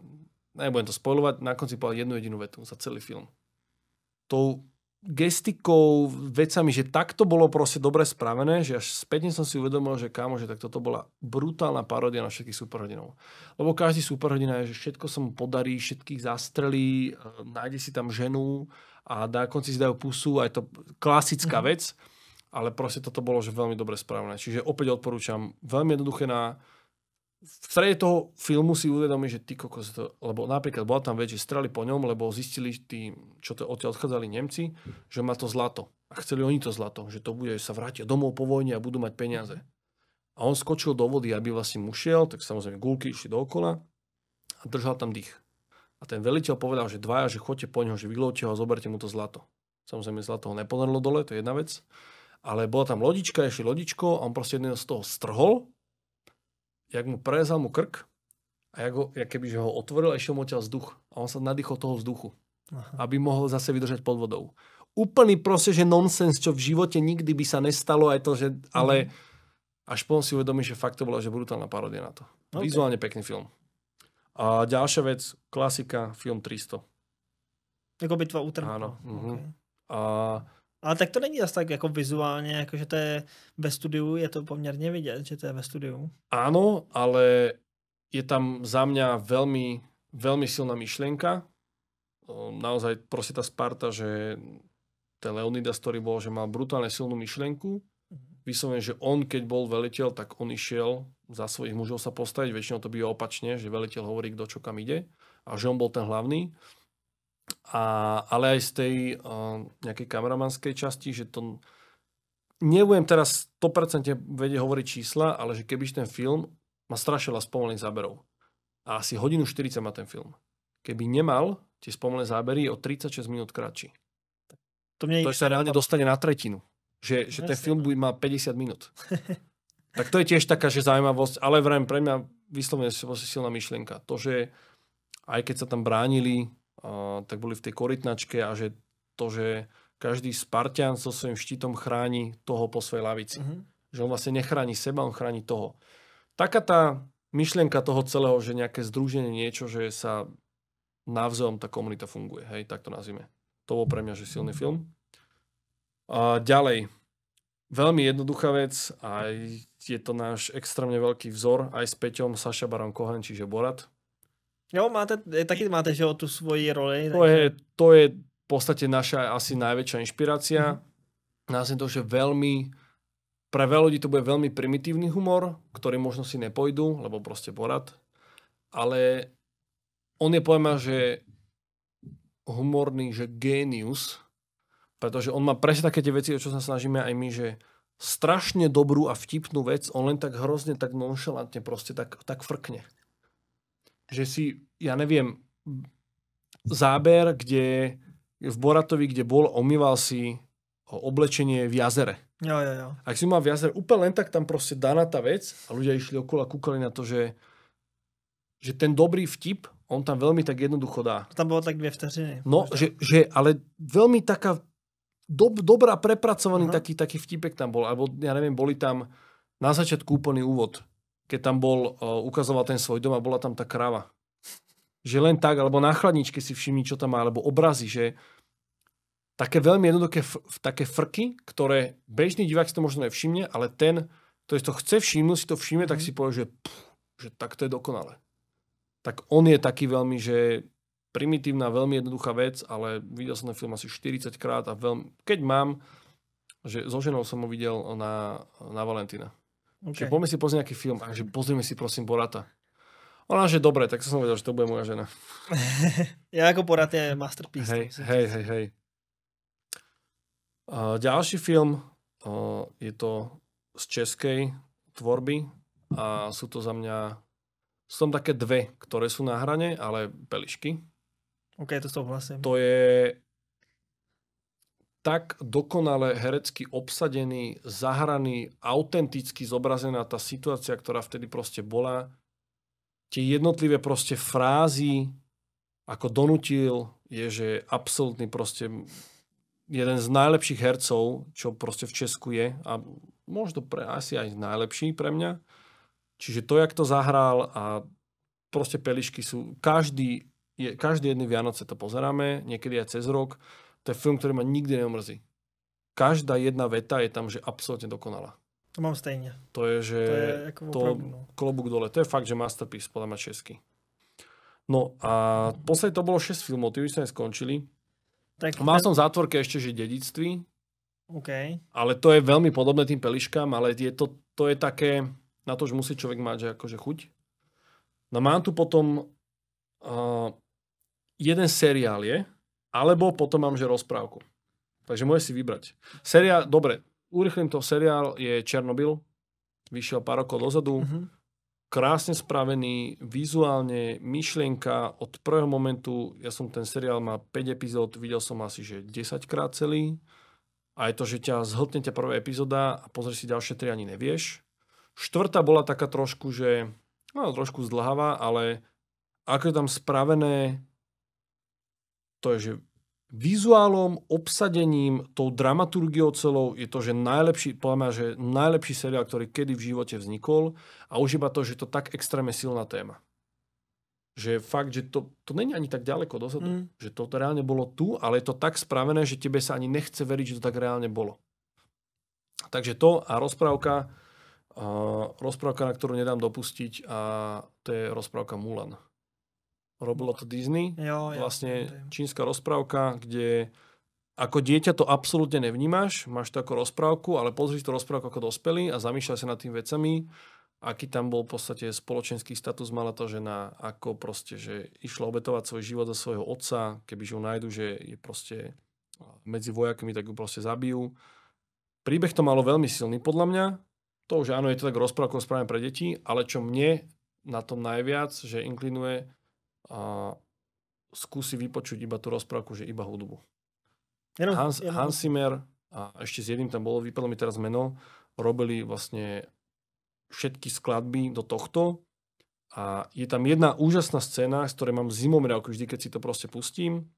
nebudem to spoilovať, na konci povedal jednu jedinú vetu za celý film. Tou gestikou, vecami, že takto bolo proste dobre spravené, že až spätne som si uvedomil, že kámo, že tak toto bola brutálna paródia na všetkých superhrdinov. Lebo každý superhrdina je, že všetko sa mu podarí, všetkých zastrelí, nájde si tam ženu a na konci si dajú pusu a je to klasická vec, ale proste toto bolo, že veľmi dobre spravené. Čiže opäť odporúčam, veľmi jednoduché v strede toho filmu si uvedomí, že ty kokos, lebo napríklad bola tam vec, že streli po ňom, lebo zistili tí, čo to odtiaľ odchádzali Nemci, že má to zlato. A chceli oni to zlato, že to bude, sa vrátia domov po vojne a budú mať peniaze. A on skočil do vody, aby vlastne mušiel, tak samozrejme gulky išli dookola a držal tam dých. A ten veliteľ povedal, že dvaja, že choďte po ňoho, že vylovte ho a zoberte mu to zlato. Samozrejme zlato ho nepodarilo dole, to je jedna vec. Ale bola tam lodička, išli lodičko a on proste jedného z toho strhol, jak mu prerezal mu krk a kebyže ho otvoril a išiel mu odtiaľ vzduch. A on sa nadýchol toho vzduchu, aby mohol zase vydržať pod vodou. Úplný proste, že nonsens, čo v živote nikdy by sa nestalo, aj to, že, ale až potom si uvedomí, že fakt to bola, že brutálna paródia na to. Okay. Vizuálne pekný film. A ďalšia vec, klasika, film 300. Jako bitva u Trnku. Áno. Okay. Ale tak to není zase tak jako vizuálně, jako že to je ve studiu, je to poměrně vidět, že to je ve studiu. Áno, ale je tam za mňa veľmi, veľmi silná myšlienka. Naozaj proste tá Sparta, že ten Leonidas, ktorý bol, že mal brutálne silnú myšlienku. Vyslovene, že on, keď bol veliteľ, tak on išiel za svojich mužov sa postaviť. Väčšinou to býva opačne, že veliteľ hovorí, kto čo kam ide. A že on bol ten hlavný. Ale aj z tej nejakej kameramanskej časti, že to... Nebudem teraz 100% vedieť hovoriť čísla, ale že kebyže ten film má strašne veľa spomalených záberov. A asi 1:40 má ten film. Keby nemal tie spomalené zábery, je o 36 minút kratší. To sa reálne dostane na tretinu. Že ten film bude má 50 minút. Tak to je tiež taká, že zaujímavosť, ale vrajím pre mňa vyslovene silná myšlienka. To, že aj keď sa tam bránili, tak boli v tej korytnačke a že to, že každý Spartan so svojím štítom chráni toho po svojej lavici. Že on vlastne nechráni seba, on chráni toho. Taká tá myšlienka toho celého, že nejaké združenie, niečo, že sa navzájom tá komunita funguje. Hej, tak to nazvime. To bol pre mňa, že silný film. A ďalej. Veľmi jednoduchá vec a je to náš extrémne veľký vzor aj s Peťom, Saša Baron Cohen, čiže Borat. Jo, taky máte, že tu svoji roli. To je v podstate naša asi najväčšia inšpirácia. Myslím to, že pre veľa ľudí to bude veľmi primitívny humor, ktorý možno si nepojdu, lebo proste Borat. Ale on je poviem, že humorný, že génius, pretože on má presne také tie veci, o čo sa snažíme aj my, že strašne dobrú a vtipnú vec, on len tak hrozne, tak nonšalantne proste tak frkne. Že si, ja neviem, záber, kde v Boratovi, kde bol, omýval si oblečenie v jazere. Jo. Ak si mal v jazere, úplne len tak tam proste daná tá vec a ľudia išli okolo a kúkali na to, že ten dobrý vtip, on tam veľmi tak jednoducho dá. Tam bolo tak 2 vteřiny. No, že ale veľmi taká dobrá, prepracovaný taký vtipek tam bol. Alebo, ja neviem, boli tam na začiatku úplný úvod. Keď tam ukazoval ten svoj dom a bola tam tá krava. Že len tak, alebo na chladničke si všimni, čo tam má, alebo obrazy, že také veľmi jednoduché také frky, ktoré bežný divák si to možno nevšimne, ale ten, ktorý to chce všimnúť, si to všimne, tak si povie, že tak to je dokonalé. Tak on je taký veľmi, že primitívna, veľmi jednoduchá vec, ale videl som ten film asi 40 krát a keď mám, že so ženou som ho videl na Valentína. Okay. Že poďme si pozrieť nejaký film a že pozrieme si prosím Borata. Ona, že dobre, tak som vedel, že to bude moja žena. Ja ako Borat je masterpiece. Hej. Ďalší film je to z českej tvorby a sú to za mňa tam také 2, ktoré sú na hrane, ale Pelišky. OK, to súhlasím. To je tak dokonale herecky obsadený, zahraný, autenticky zobrazená tá situácia, ktorá vtedy proste bola. Tie jednotlivé proste frázy, ako donútil, je, že absolútny proste jeden z najlepších hercov, čo proste v Česku je a možno asi aj najlepší pre mňa. Čiže to, jak to zahral a proste Pelišky sú, každý jedný Vianoce to pozeráme, niekedy aj cez rok. To je film, ktorý ma nikdy neomrzí. Každá jedna veta je tam, že absolútne dokonalá. To mám stejne. To je, že klobúk dole. To je fakt, že masterpiece, podľa mňa český. No a posledne to bolo 6 filmov, tí už sa neskončili. Mal som v zátvorke ešte, že Dedičství. Okay. Ale to je veľmi podobné tým Peliškám, ale to je také, na to, že musí človek mať, že akože chuť. No mám tu potom jeden seriál je, alebo potom mám, že rozprávku. Takže môžeš si vybrať. Seriál, dobre, urýchlim to, seriál je Černobyl. Vyšiel pár rokov dozadu. Krásne spravený, vizuálne, myšlienka od prvého momentu. Ja som ten seriál má 5 epizód, videl som asi, že 10 krát celý. A je to, že ťa zhltne prvá epizóda a pozrieš si ďalšie 3 ani nevieš. 4. bola taká trošku, že trošku zdlhavá, ale ako je tam spravené, to je, že vizuálom, obsadením, tou dramaturgiou celou je to, že podľa mňa, že najlepší seriál, ktorý kedy v živote vznikol a už iba to, že to tak extrémne silná téma. Že fakt, že to není ani tak ďaleko dozadu. Že to reálne bolo tu, ale je to tak spravené, že tebe sa ani nechce veriť, že to tak reálne bolo. Takže to a rozprávka, na ktorú nedám dopustiť, a to je rozprávka Mulan. Robilo to Disney, vlastne čínska rozprávka, kde ako dieťa to absolútne nevnímaš, máš to ako rozprávku, ale pozrieš to rozprávku ako dospelý a zamýšľaš sa nad tým vecami, aký tam bol v podstate spoločenský status mala tá žena, ako proste, že išla obetovať svoj život za svojho otca, kebyže ju nájdu, že je proste medzi vojakmi, tak ju proste zabijú. Príbeh to malo veľmi silný podľa mňa, to už áno, je to tak rozprávkou správne pre deti, ale čo mne na tom najviac, že inklinuje a skúsi vypočuť iba tú rozprávku, že iba hudbu. Hans Zimmer a ešte s jedným tam bolo, vypadlo mi teraz meno, robili vlastne všetky skladby do tohto a je tam jedna úžasná scéna, z ktorej mám zimomriavku vždy, keď si to proste pustím.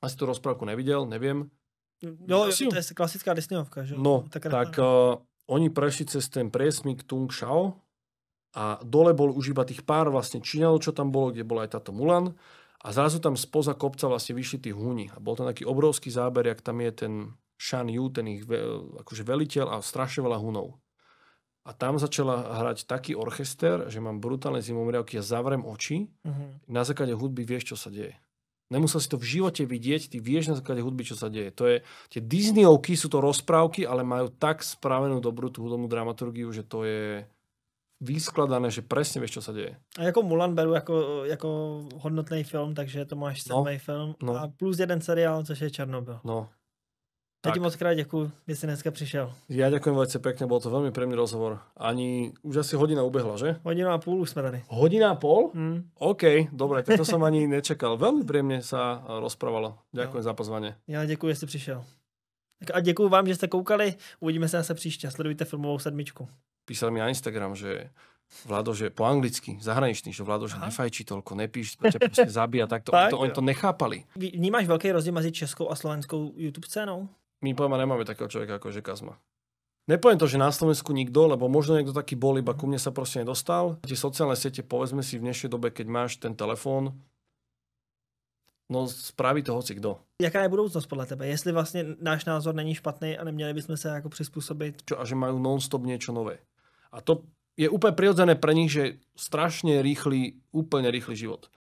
Asi tú rozprávku nevidel, neviem. Jo, to je klasická Disneyovka. Že? No, tak oni prešli cez ten priesmyk Tung Shao a dole bol už iba tých pár vlastne Číňanov, čo tam bolo, kde bola aj táto Mulan. A zrazu tam spoza kopca vlastne vyšli tí húni. A bol tam taký obrovský záber, jak tam je Shan Yu, ten ich akože veliteľ a strašne veľa Hunov. A tam začala hrať taký orchester, že mám brutálne zimomriavky, ja zavrem oči, na základe hudby vieš, čo sa deje. Nemusel si to v živote vidieť, ty vieš na základe hudby, čo sa deje. To je, tie Disneyovky sú to rozprávky, ale majú tak spravenú dobrú tú hudobnú dramaturgiu, že to je vyskladané, že presne vieš, čo sa deje. A jako Mulan beru jako hodnotný film, takže to máš 7. film. No. A plus jeden seriál, což je Černobyl. No. Ja ti moc krát děkuju, že si dneska přišel. Ja ďakujem veľmi pekne, bol to veľmi príjemný rozhovor. Už asi hodina ubehla, že? 1,5 hodiny už sme tady. 1,5 hodiny? OK, dobre, tak to som ani nečakal. Veľmi príjemne sa rozprávalo. Ďakujem za pozvanie. Já děkuji, že jsi přišel. A děkuji vám, že jste koukali. Uvidíme se zase příště. Sledujte Filmovou 7. Písal mi na Instagram, že Vlado, že po anglicky, zahraničný, že Vlado, že nefajčí toľko, nepíš, ťa proste zabíja takto. Oni to nechápali. Vnímáš velký rozdíl mezi českou a slovenskou YouTube scénou? My poviem, nemáme takého človeka ako že Kazma. Nepoviem to, že na Slovensku nikto, lebo možno niekto taký bol, iba ku mne sa proste nedostal. Tie sociálne siete, povedzme si v dnešnej dobe, keď máš ten telefón, no spraví to hoci kdo. Jaká je budoucnost podle tebe? Jestli vlastně náš názor není špatný a neměli bychom se jako přizpůsobit? A že majú non-stop niečo nové. A to je úplne prirodzené pre nich, že strašne úplne rýchly život.